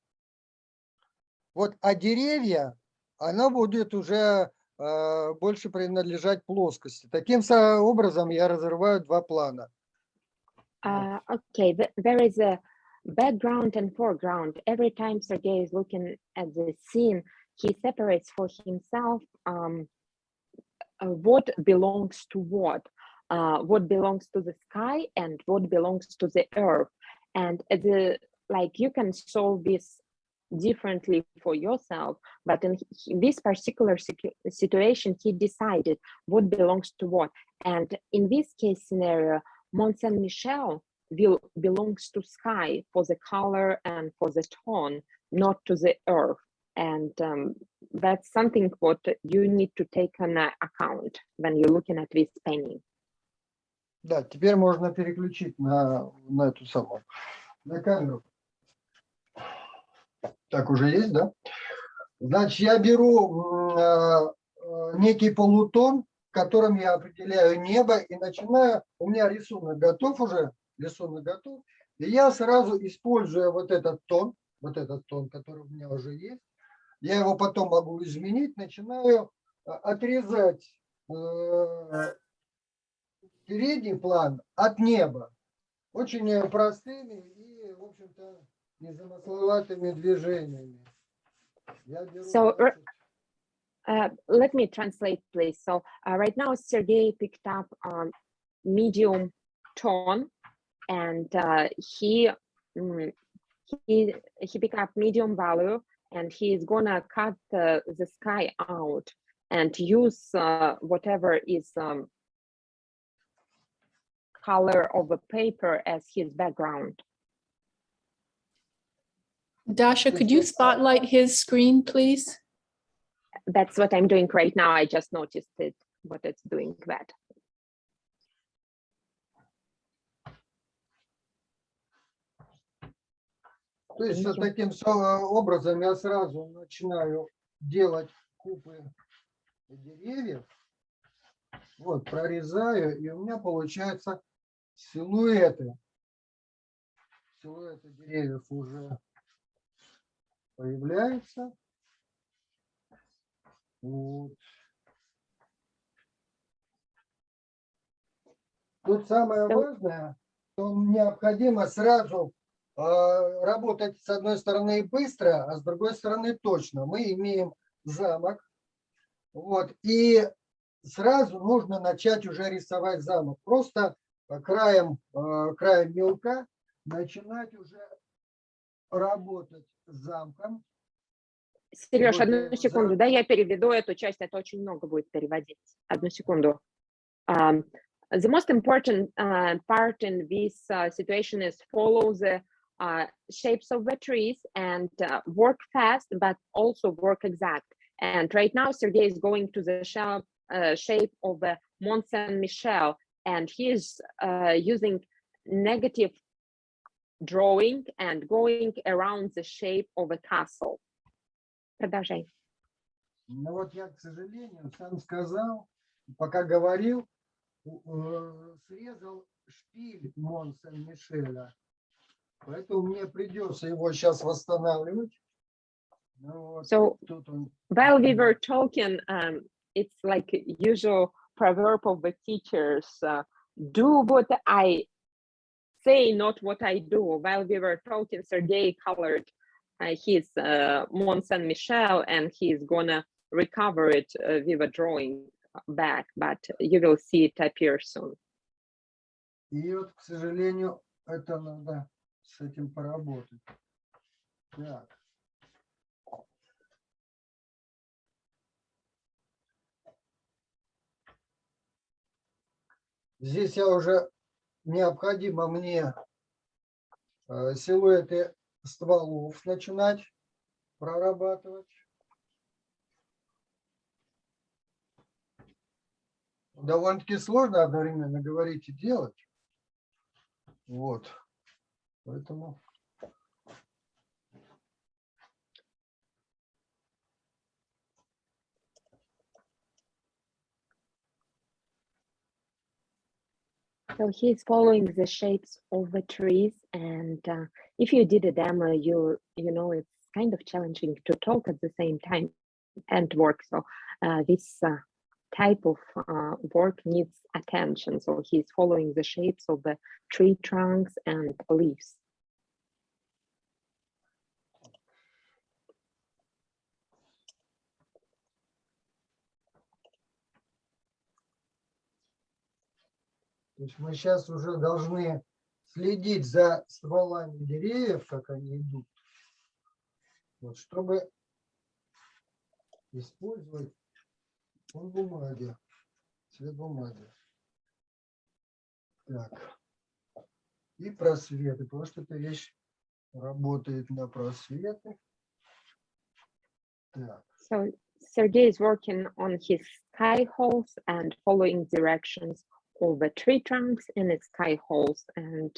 H: Вот, а деревья, оно будет уже больше принадлежать плоскости. Таким образом я разрываю 2 плана.
B: Okay, there is a background and foreground. Every time Sergey is looking at the scene, he separates for himself what belongs to what belongs to the sky and what belongs to the earth. And like you can solve this differently for yourself, but in this particular situation, he decided what belongs to what. And in this case scenario, Mont Saint-Michel belongs to sky for the color and for the tone, not to the earth. And that's something what you need to take on account when you're looking at this painting.
H: Да, теперь можно переключить на эту самую, на камеру. Так уже есть, да? Значит, я беру некий полутон, которым я определяю небо, и начинаю, у меня рисунок готов уже, и я сразу, используя вот этот тон, который у меня уже есть, я его потом могу изменить, начинаю отрезать передний план от неба очень простыми и, в общем-то, незамысловатыми движениями.
B: So let me translate, please. So right now, Sergey picked up medium tone, and he picked up medium value, and he is gonna cut the sky out and use whatever is color of the paper as his background.
J: Dasha, could you spotlight his screen, please?
B: That's what I'm doing right now. I just noticed it, what it's doing that.
H: То есть вот таким образом я сразу начинаю делать купы деревьев. Вот, прорезаю, и у меня получаются силуэты. Силуэты деревьев уже появляются. Вот. Тут самое важное, то необходимо сразу работать с одной стороны быстро, а с другой стороны точно. Мы имеем замок, вот, и сразу нужно начать уже рисовать замок. Просто краем мелка начинать уже работать с замком.
B: Сереж,
H: Вот я
B: одну
H: его
B: секунду, да, я переведу эту часть, это очень много будет переводить. Одну секунду. The most important part in this situation is follow the shapes of the trees and work fast, but also work exact. And right now, Sergey is going to the shape of the Mont Saint-Michel, and he is using negative drawing and going around the shape of a castle. Продолжай.
H: Ну вот я, к сожалению, сам сказал, пока говорил, срезал шпиль Мон Сен-Мишеля. Поэтому мне придется его сейчас восстанавливать. Ну, вот
B: So
H: тут он.
B: while we were talking, it's like usual proverb of the teachers, do what I say, not what I do. While we were talking, Sergey colored his Mont Saint-Michel, and he's gonna recover it with a drawing back, but you will see it appear soon.
H: И вот, к сожалению, это надо с этим поработать. Так. Здесь я уже необходимо мне силуэты стволов начинать прорабатывать. Довольно-таки сложно одновременно говорить и делать. Вот. Поэтому...
B: So he's following the shapes of the trees, and if you did a demo, you know it's kind of challenging to talk at the same time and work. So this type of work needs attention. So he's following the shapes of the tree trunks and leaves.
H: То есть мы сейчас уже должны следить за стволами деревьев, как они идут, вот, чтобы использовать фон бумаги, цвет бумаги. Так. И просветы, потому что эта вещь работает на просветы. Так.
B: So Sergey is working on his sky holes and following directions of the tree trunks in its sky holes. And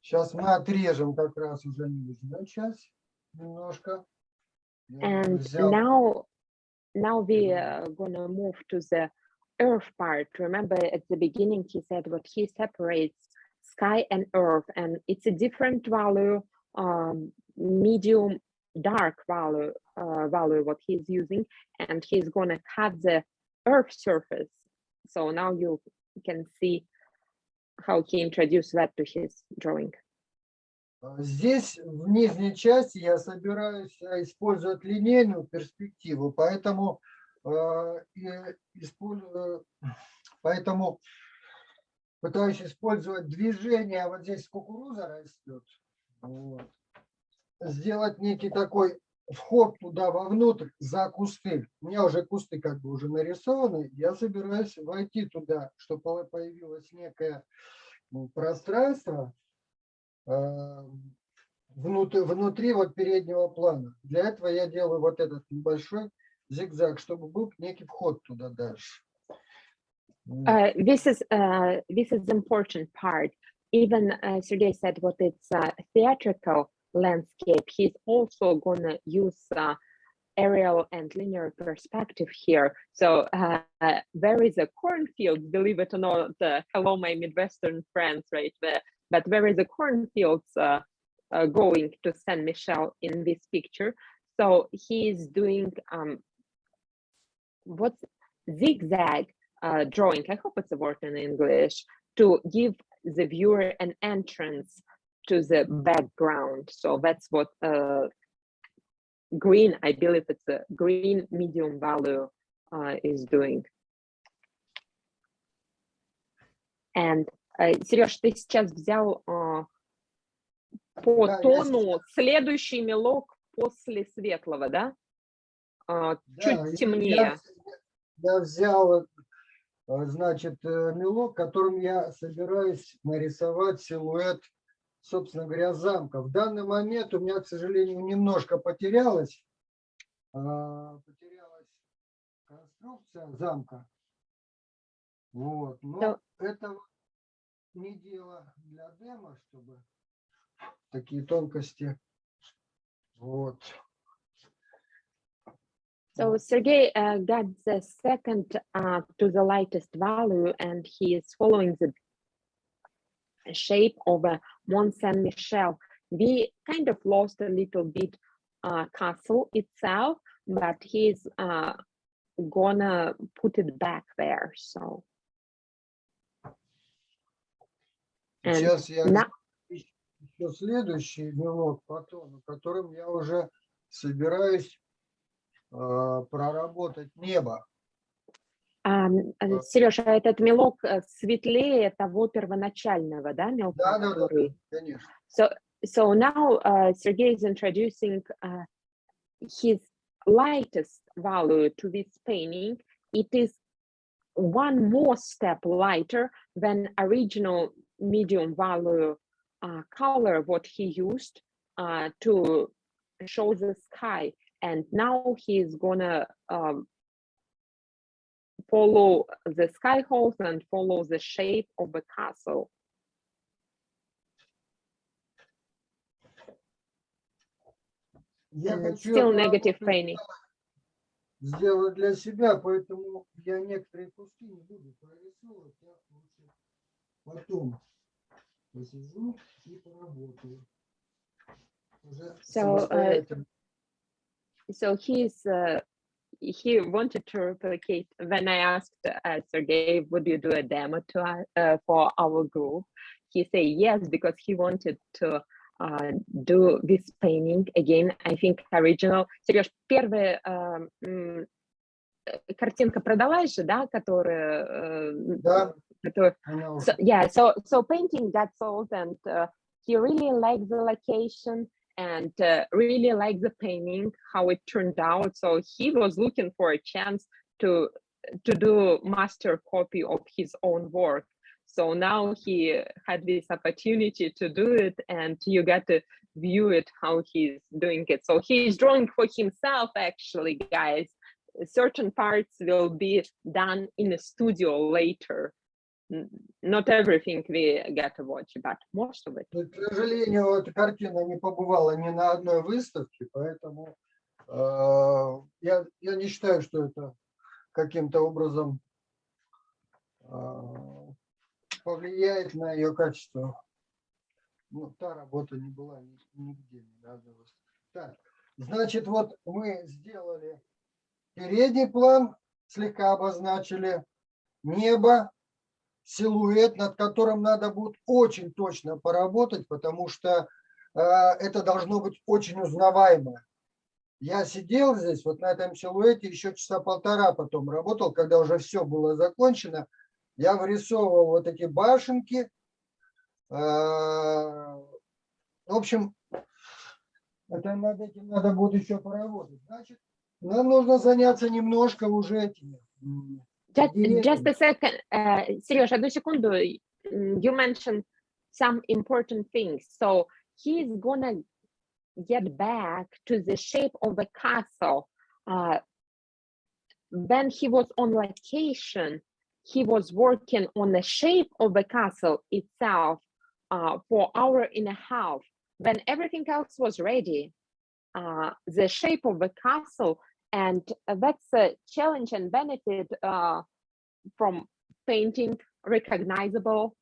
H: сейчас мы отрежем как раз уже нижнюю часть немножко.
B: And now we are gonna move to the earth part. Remember at the beginning he said what he separates sky and earth, and it's a different value, medium dark value what he's using, and he's gonna cut the earth surface. So now you can see how he introduced that to his drawing.
H: Здесь в нижней части я собираюсь использовать линейную перспективу, поэтому пытаюсь использовать движение. Вот здесь кукуруза растет. Вот. Сделать некий такой вход туда вовнутрь за кусты. У меня уже кусты как бы уже нарисованы. Я собираюсь войти туда, чтобы появилось некое пространство внутри вот переднего плана. Для этого я делаю вот этот небольшой зигзаг, чтобы был некий вход туда дальше.
B: This is the important part. Even Sergey said what it's theatrical landscape. He's also gonna use aerial and linear perspective here. So there is a cornfield, believe it or not. Hello, my Midwestern friends right there. But there is a cornfields going to Saint Michel in this picture. So he's doing what's zigzag drawing. I hope it's a word in English. to give the viewer an entrance to the background. So that's what green, I believe it's a green medium value is doing. And Сереж, ты сейчас взял по
H: Да, я
B: тону следующий мелок после светлого, да?
H: Да,
B: Чуть темнее.
H: я взял, значит, мелок, которым я собираюсь нарисовать силуэт, собственно говоря, замка. В данный момент у меня, к сожалению, немножко потерялась конструкция замка. Вот. Но это не дело для демо, чтобы такие тонкости. Вот.
B: So Sergey got the second to the lightest value, and he is following the shape of a Mont Saint-Michel. We kind of lost a little bit castle itself, but he's gonna put it back there. So
H: Сейчас я еще следующий мелок по тону, которым я уже собираюсь проработать небо.
B: Сережа, этот мелок светлее того первоначального, да, мелка?
H: Да, конечно.
B: So now Sergey is introducing his lightest value to this painting. It is one more step lighter than original medium value color what he used to show the sky. And now he's gonna follow the sky holes and follow the shape of the castle. Still negative painting.
H: Сделать для себя, поэтому я некоторые куски не буду прорисовывать, я лучше потом посижу и поработаю.
B: So he wanted to replicate when I asked Sergey, would you do a demo for our group? He said yes, because he wanted to do this painting again. I think original. Сереж, первая картинка продалась же, да, которая.
H: Да.
B: So painting got sold, and he really liked the location and really liked the painting, how it turned out. So he was looking for a chance to do master copy of his own work. So now he had this opportunity to do it, and you got to view it how he's doing it. So he's drawing for himself, actually, guys. Certain parts will be done in a studio later. Not everything we get to watch, but most of it.
H: К сожалению, эта картина не побывала ни на одной выставке, поэтому я не считаю, что это каким-то образом повлияет на ее качество. Ну, та работа не была нигде, ни на одной выставке. Так, значит, вот мы сделали передний план, слегка обозначили небо, силуэт, над которым надо будет очень точно поработать, потому что это должно быть очень узнаваемо. Я сидел здесь, вот на этом силуэте, еще часа полтора потом работал, когда уже все было закончено. Я вырисовывал вот эти башенки. В общем, над этим надо будет еще поработать. Значит, нам нужно заняться немножко уже этими.
B: Just a second, Сереж, одну секунду. You mentioned some important things. So he's gonna get back to the shape of the castle. When he was on location, he was working on the shape of the castle itself for an hour and a half. When everything else was ready, the shape of the castle, and that's a challenge and benefit from painting recognizable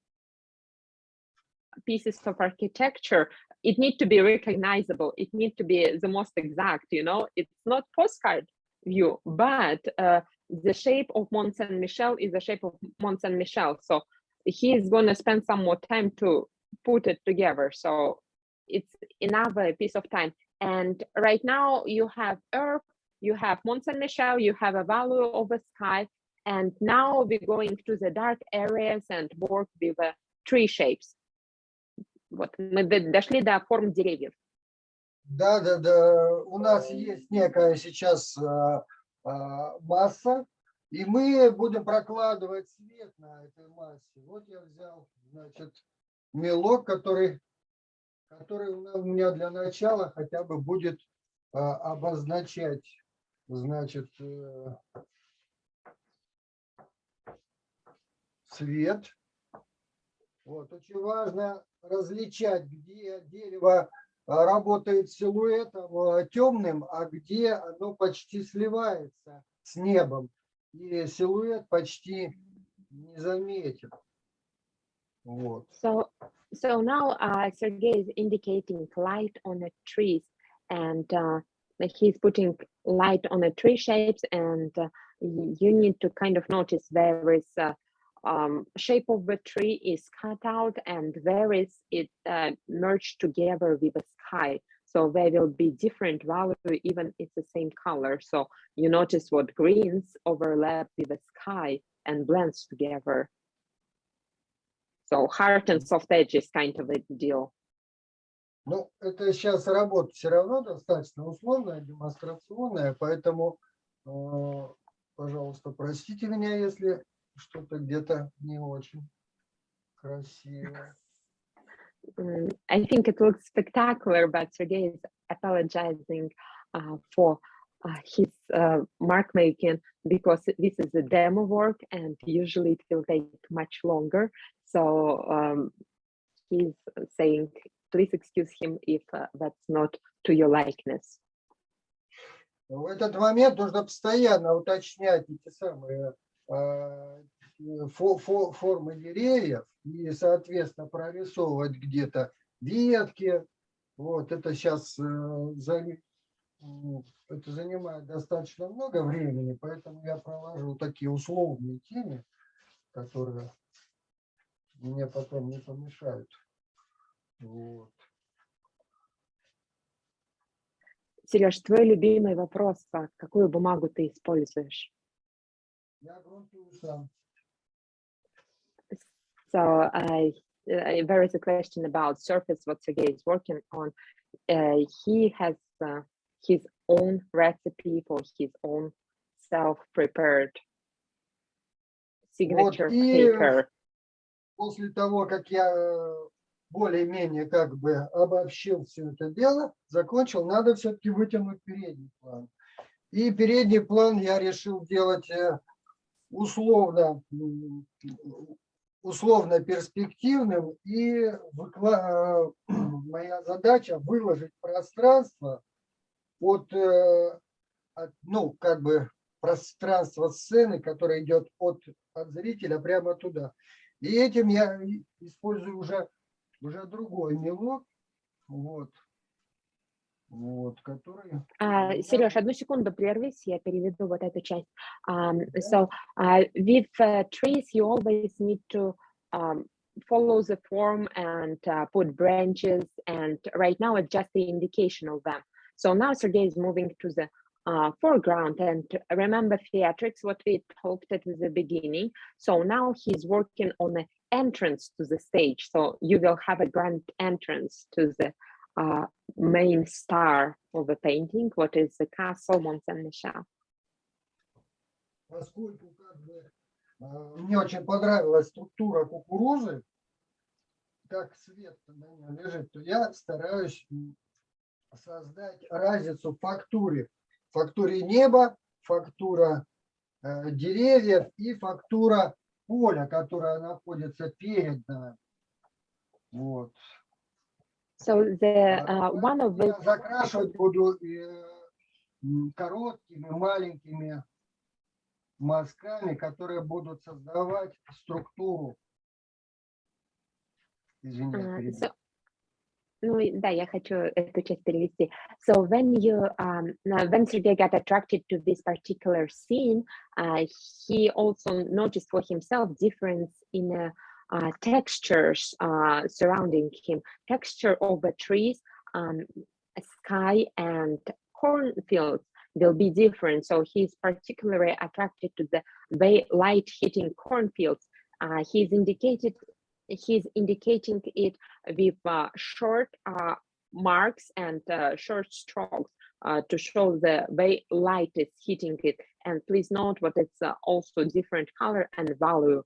B: pieces of architecture. It needs to be recognizable. It needs to be the most exact, you know, it's not postcard view, but the shape of Mont Saint-Michel is the shape of Mont Saint-Michel. So he is going to spend some more time to put it together. So it's another piece of time. And right now you have Earth, you have Mont Saint Michel, you have a value of the sky. And now we're going to the dark areas and work with the tree shapes. Вот мы дошли до форм деревьев.
H: Да, да, да. У нас есть некая сейчас масса, и мы будем прокладывать свет на этой массе. Вот я взял, значит, мелок, который у меня для начала хотя бы будет обозначать, значит, цвет. Вот, очень важно различать, где дерево работает силуэтом темным, а где оно почти сливается с небом. И силуэт почти не заметен. Вот.
B: So now Sergey is indicating light on the trees, and he's putting light on the tree shapes, and you need to kind of notice there is shape of the tree is cut out, and there is it merged together with the sky. So there will be different value even if the same color. So you notice what greens overlap with the sky and blends together. So hard and soft edge is kind of a deal.
H: Ну, это сейчас работа все равно достаточно условная, демонстрационная, поэтому, пожалуйста, простите меня, если что-то где-то не очень красиво.
B: I think it looks spectacular, but Sergey is apologizing for his mark making because this is a demo work and usually it will take much longer. So he's saying, please excuse him if that's not to your likeness.
H: В этот момент нужно постоянно уточнять эти самые формы деревьев и, соответственно, прорисовывать где-то ветки. Вот это сейчас это занимает достаточно много времени, поэтому я провожу такие условные тени, которые мне потом не помешают. Вот.
B: Сереж, твой любимый вопрос, какую бумагу ты используешь?
H: Я грунтую сам.
B: So there is a question about surface, what Sergey is working on. He has his own recipe for his own self-prepared signature paper.
H: После того, как я более-менее как бы обобщил все это дело, закончил, надо все-таки вытянуть передний план. И передний план я решил делать условно перспективным, и моя задача выложить пространство ну, как бы пространство сцены, которое идет от зрителя прямо туда. И этим я использую уже другой мелок, который...
B: Сереж, одну секунду прервись, я переведу вот эту часть. So with trees, you always need to follow the form and put branches, and right now it's just the indication of them. So now Sergey is moving to the foreground, and remember theatrics, what we talked at the beginning. So now he's working on the entrance to the stage. So you will have a grand entrance to the main star of the painting, what is the castle Mont Saint Michel.
H: Поскольку мне очень понравилась структура кукурузы, как свет на ней лежит, то я стараюсь создать разницу в фактуре. Фактуре неба, фактура деревьев и фактура поля, которое находится перед нами. Вот.
B: So the one of the...
H: Я закрашивать буду короткими, маленькими мазками, которые будут создавать структуру. Извини,
B: Ну да, я хочу эту часть перевести. So when Sergey got attracted to this particular scene, he also noticed for himself difference in textures surrounding him, texture of the trees, sky, and cornfields will be different. So he's particularly attracted to the way light hitting cornfields. He's indicating it with short marks and short strokes to show the way light is hitting it. And please note what it's also different color and value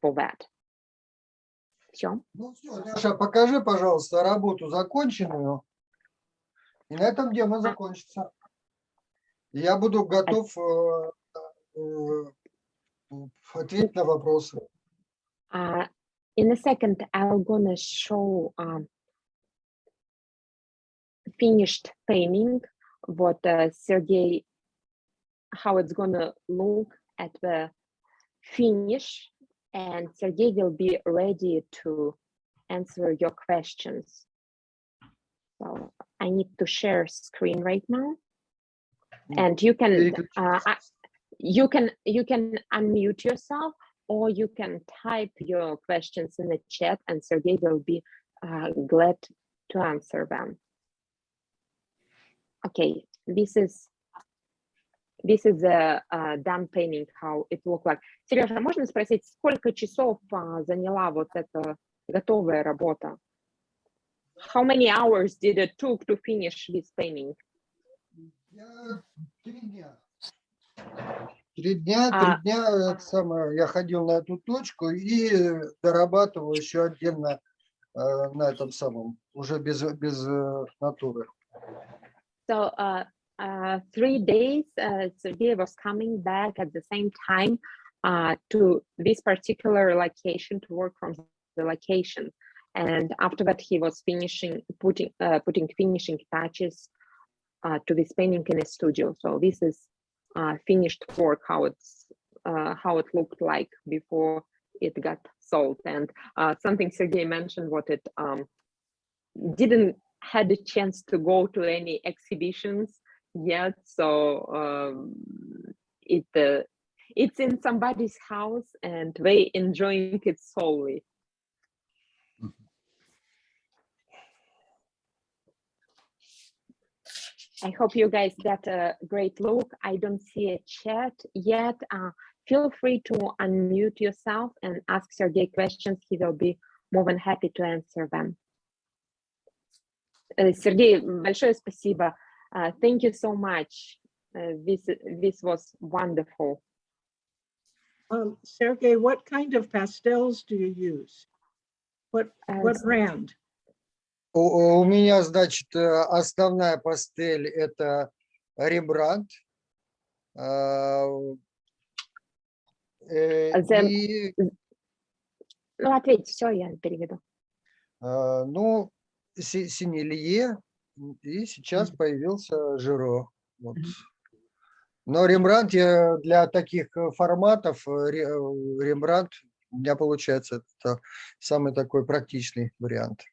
B: for that. Все.
H: Ну все, Ляша, покажи, пожалуйста, работу законченную. И на этом демо закончится. Я буду готов ответить на вопросы.
B: In a second, I'm gonna show finished painting, what Sergey, how it's gonna look at the finish, and Sergey will be ready to answer your questions. So I need to share screen right now, and you can unmute yourself, or you can type your questions in the chat, and Sergey will be glad to answer them. Okay, this is the done painting, how it looked like. Сережа, можно спросить, сколько часов заняла вот эта готовая работа? How many hours did it took to finish this painting?
H: 3 дня. 3 дня, это самое, я ходил на эту точку и дорабатывал еще отдельно на этом самом, уже без натуры.
B: So 3 days, Sergey was coming back at the same time to this particular location to work from the location. And after that, he was putting finishing touches to this painting in a studio. So this is finished work, how it looked like before it got sold. And something Sergey mentioned, what it didn't had a chance to go to any exhibitions yet. So it's in somebody's house and they enjoying it solely. I hope you guys got a great look. I don't see a chat yet. Feel free to unmute yourself and ask Sergey questions. He will be more than happy to answer them. Sergey, большое спасибо. Thank you so much. This was wonderful.
F: Sergey, what kind of pastels do you use? What brand?
H: У меня, значит, основная пастель это Рембрандт.
B: Ну, ответь, все, я переведу.
H: Ну, Синилье, и сейчас появился Жиро. Вот. Но Рембрандт для таких форматов, Рембрандт, у меня получается, это самый такой практичный вариант.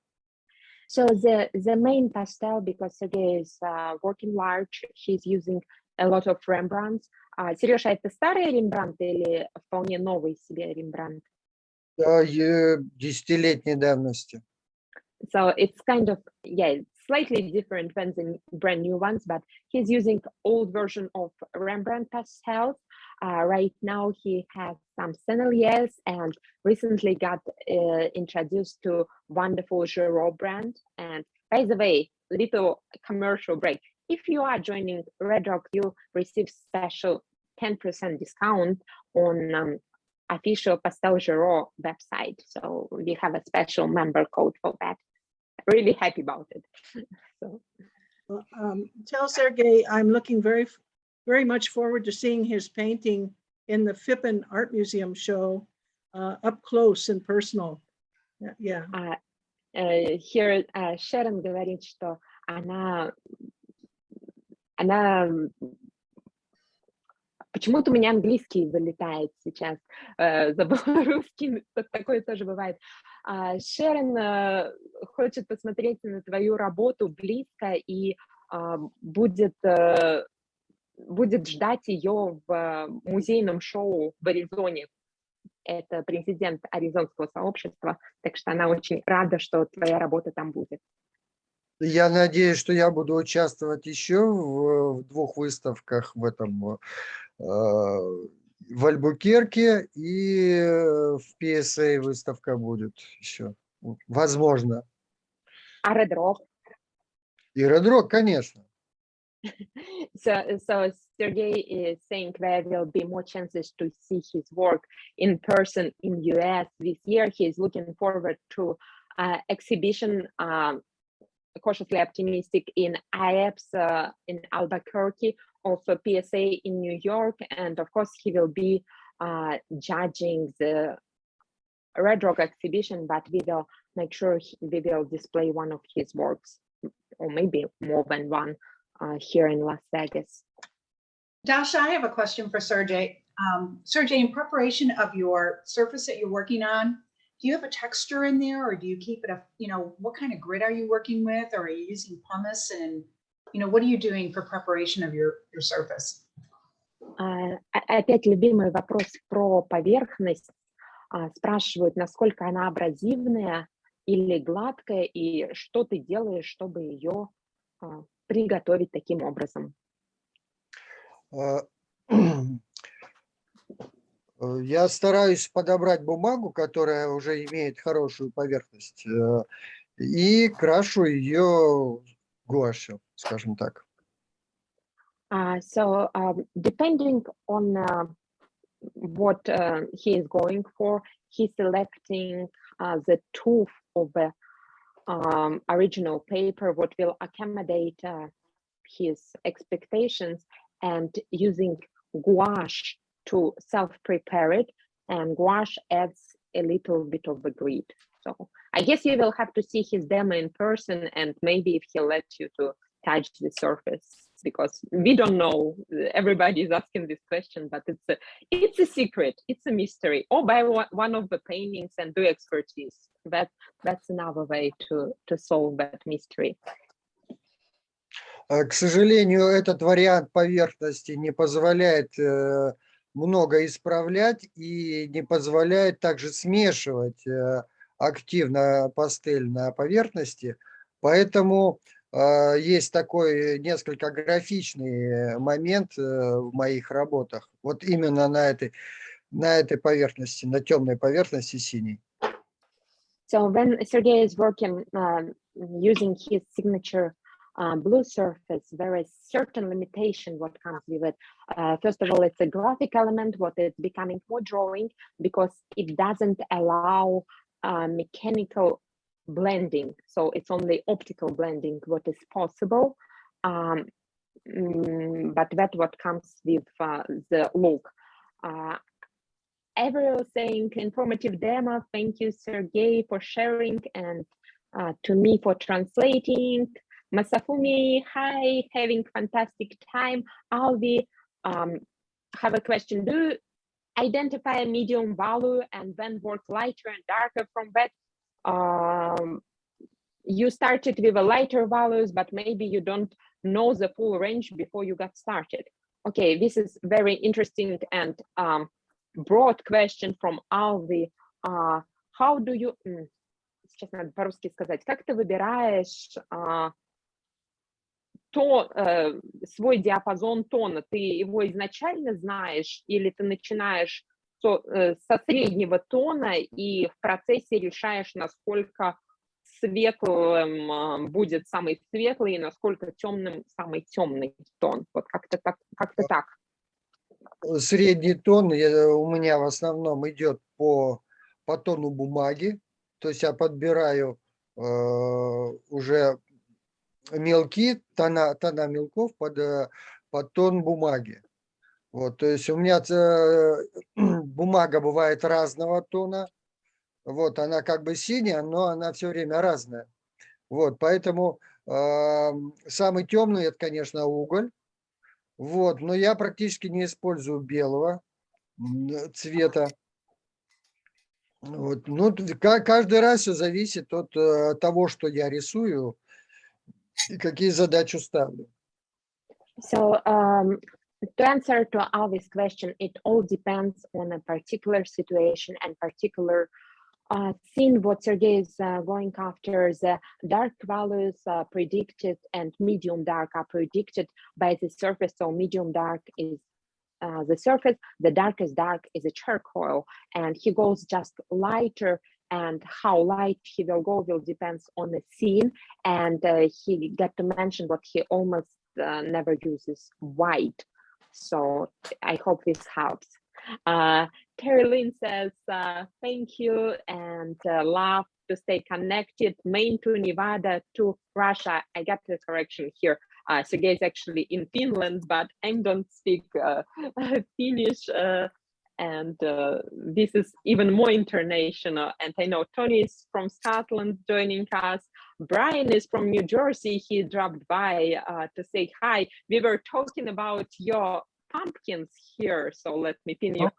B: So the main pastel, because Sergey is working large, he's using a lot of Rembrandts. Сережа, это старый Рембрандт или вполне новый себе Рембрандт?
H: 10-летней давности.
B: So it's kind of, yeah, slightly different than the brand new ones, but he's using old version of Rembrandt pastels. Right now he has some Senneliers and recently got introduced to wonderful Giraud brand. And by the way, little commercial break. If you are joining Red Rock, you receive special 10% discount on official Pastel Giraud website. So we have a special member code for that. Really happy about it. So.
F: Tell Sergey I'm looking very much forward to seeing his painting in the Fippen Art Museum show up close and personal. Yeah.
B: Here Sharon говорит, что она почему-то у меня английский вылетает сейчас, забыла русский, такое тоже бывает. Шерон хочет посмотреть на твою работу близко и будет ждать ее в музейном шоу в Аризоне это президент Аризонского сообщества, так что она очень рада, что твоя работа там будет.
H: Я надеюсь, что я буду участвовать еще в 2 выставках в этом в Альбукерке, и в PSA выставка будет еще. Возможно.
B: А Red Rock?
H: И Red Rock, конечно.
B: So Sergey is saying there will be more chances to see his work in person in US this year. He is looking forward to exhibition, cautiously optimistic, in IEPS in Albuquerque, also PSA in New York, and of course he will be judging the Red Rock exhibition, but we will make sure we will display one of his works, or maybe more than one, here in Las Vegas.
A: Dasha, I have a question for Sergey. Sergey, in preparation of your surface that you're working on, do you have a texture in there, or do you keep it what kind of grid are you working with, or are you using pumice, and what are you doing for preparation of your surface?
B: Опять любимый вопрос про поверхность. Спрашивают, насколько она абразивная или гладкая, и что ты делаешь, чтобы ее приготовить таким образом.
H: Я стараюсь подобрать бумагу, которая уже имеет хорошую поверхность, и крашу ее гуашью, скажем так.
B: So depending on what he is going for, he's selecting the tooth of the original paper, what will accommodate his expectations, and using gouache to self-prepare it, and gouache adds a little bit of the grid. So I guess you will have to see his demo in person, and maybe if he'll let you to touch the surface, because we don't know. Everybody is asking this question, but it's a secret, it's a mystery. Or buy one of the paintings and do expertise. That's another way to solve that mystery.
H: К сожалению, этот вариант поверхности не позволяет много исправлять и не позволяет также смешивать активно пастель на поверхности. Поэтому есть такой несколько графичный момент в моих работах. Вот именно на этой поверхности, на темной поверхности синей.
B: So when Sergey is working using his signature blue surface, there is certain limitation what comes with it. First of all, it's a graphic element, what is becoming more drawing, because it doesn't allow mechanical blending. So it's only optical blending what is possible. But that's what comes with the look. Everyone saying informative demo. Thank you, Sergey, for sharing, and to me for translating. Masafumi, hi, having fantastic time. Alvi, have a question. Do you identify a medium value and then work lighter and darker from that? You started with a lighter values, but maybe you don't know the full range before you got started. Okay, this is very interesting and broad question from Alvi. How do you, сейчас надо по-русски сказать, как ты выбираешь свой диапазон тона? Ты его изначально знаешь или ты начинаешь со среднего тона и в процессе решаешь, насколько светлым будет самый светлый и насколько темным самый темный тон? Вот как-то так.
H: Средний тон у меня в основном идет по тону бумаги. То есть я подбираю уже мелкие тона мелков под тон бумаги. Вот, то есть у меня бумага бывает разного тона. Вот, она как бы синяя, но она все время разная. Вот, поэтому самый темный это, конечно, уголь. Вот, но я практически не использую белого цвета. Вот, ну, каждый раз все зависит от того, что я рисую и какие задачи ставлю.
B: So To answer to Alvy's question, it all depends on a particular situation and particular scene. What Sergey is going after, the dark values are predicted and medium dark are predicted by the surface. So medium dark is the surface, the darkest dark is a charcoal, and he goes just lighter, and how light he will go will depends on the scene. And he got to mention what he almost never uses white. So I hope this helps. Terry Lynn says, thank you, and love to stay connected, Maine to Nevada to Russia. I got the correction here. Sergey is actually in Finland, but I don't speak Finnish, and this is even more international. And I know Tony is from Scotland joining us. Brian is from New Jersey. He dropped by to say hi. We were talking about your pumpkins here, so let me pin you.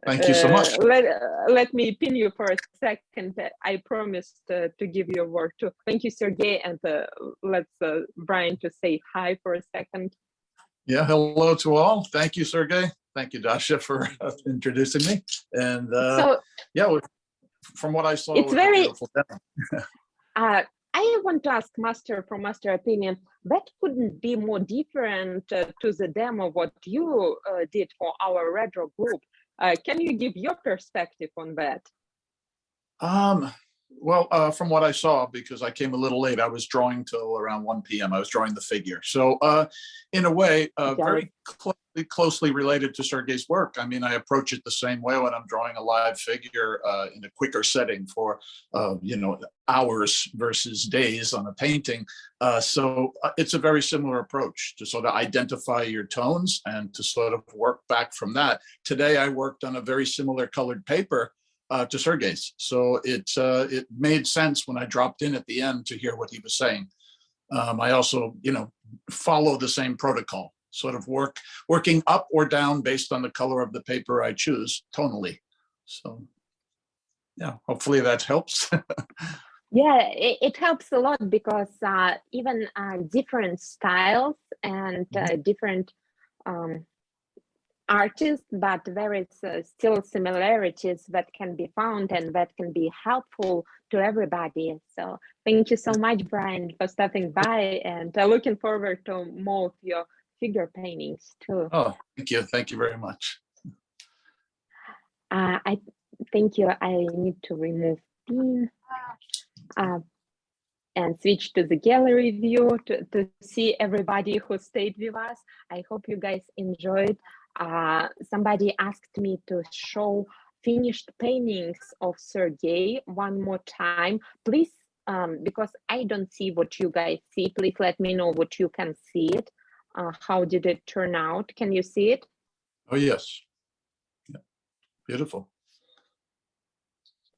K: Thank you so much.
B: Let me pin you for a second. I promised to give you a word too. Thank you, Sergey, and let's Brian to say hi for a second.
K: Yeah, hello to all. Thank you, Sergey. Thank you, Dasha, for introducing me. And yeah, from what I saw,
B: it's
K: it was
B: very.
K: a beautiful demo.
B: I want to ask Master from Master opinion, that couldn't be more different to the demo what you did for our retro group. Can you give your perspective on that?
K: Well, from what I saw, because I came a little late, I was drawing till around 1 p.m. I was drawing the figure. So in a way, very closely related to Sergey's work. I mean, I approach it the same way when I'm drawing a live figure in a quicker setting for, hours versus days on a painting. So it's a very similar approach to sort of identify your tones and to sort of work back from that. Today, I worked on a very similar colored paper to Sergey's. So it made sense when I dropped in at the end to hear what he was saying. I also, follow the same protocol, sort of working up or down based on the color of the paper I choose tonally. So yeah, hopefully that helps.
B: Yeah, it helps a lot because even different styles and different artists, but there is still similarities that can be found and that can be helpful to everybody. So thank you so much, Brian, for stopping by, and looking forward to more of your figure paintings too.
K: Oh, thank you very much.
B: I thank you. I need to remove pin and switch to the gallery view to see everybody who stayed with us. I hope you guys enjoyed. Somebody asked me to show finished paintings of Sergey one more time. Please, because I don't see what you guys see, please let me know what you can see it. How did it turn out? Can you see it?
K: Oh, yes. Yeah. Beautiful.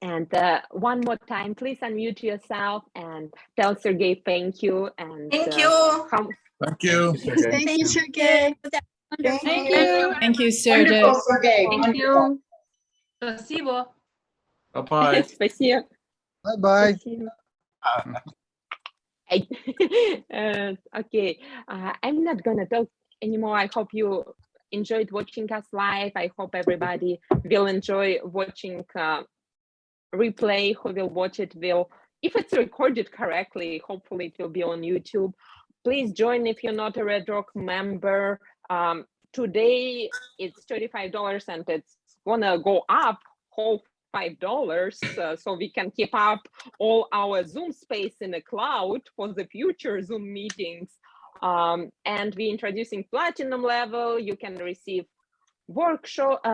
B: And one more time, please unmute yourself and tell Sergey thank you. And
I: Thank you.
K: Thank you.
L: Thank you, Sergey.
J: Thank you. Thank you, Sergey.
A: Wonderful, Sergey.
L: Thank you.
D: Спасибо.
K: Bye-bye.
B: Спасибо.
H: Bye-bye.
B: Okay, I'm not gonna talk anymore. I hope you enjoyed watching us live. I hope everybody will enjoy watching replay. Who will watch it will, if it's recorded correctly, hopefully it will be on YouTube. Please join if you're not a Red Rock member. Today it's $35 and it's gonna go up whole $5 so we can keep up all our Zoom space in the cloud for the future Zoom meetings. And we're introducing platinum level. You can receive workshop,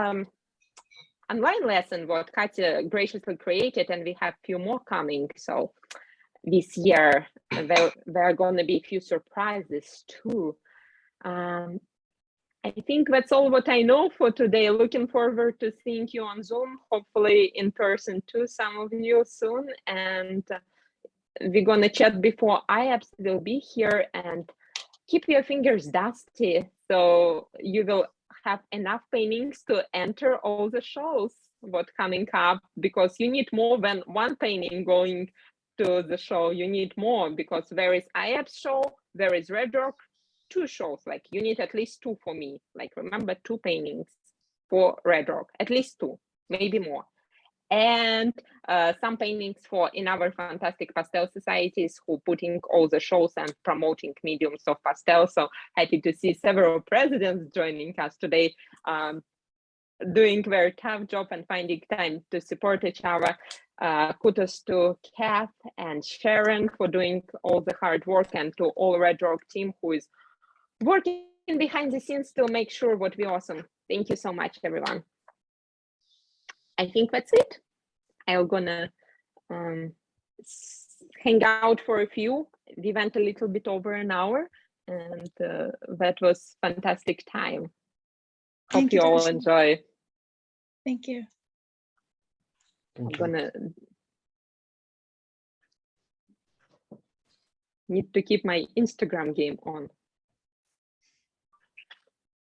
B: online lesson what Katya graciously created, and we have a few more coming. So this year there are going to be a few surprises too. I think that's all what I know for today. Looking forward to seeing you on Zoom, hopefully in person too, some of you soon. And we're going to chat before IAPS will be here, and keep your fingers dusty so you will have enough paintings to enter all the shows what coming up, because you need more than one painting going to the show. You need more because there is IAPS show, there is Red Rock 2 shows, like you need at least 2 for me. Like remember 2 paintings for Red Rock, at least 2, maybe more. And some paintings for in our fantastic pastel societies who putting all the shows and promoting mediums of pastel. So happy to see several presidents joining us today, doing very tough job and finding time to support each other. Kudos to Kath and Sharon for doing all the hard work, and to all Red Rock team who is working behind the scenes to make sure what we awesome. Thank you so much, everyone. I think that's it. I'm gonna hang out for a few. We went a little bit over an hour, and that was fantastic time. Hope you all enjoy.
L: Thank you.
B: I'm gonna need to keep my Instagram game on.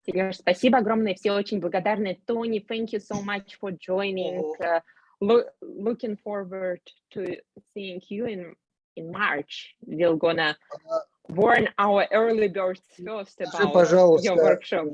B: Сереж, спасибо огромное, все очень благодарны. Тони, thank you so much for joining. Looking forward to seeing you in March. We're gonna warn our early birds first about your workshop.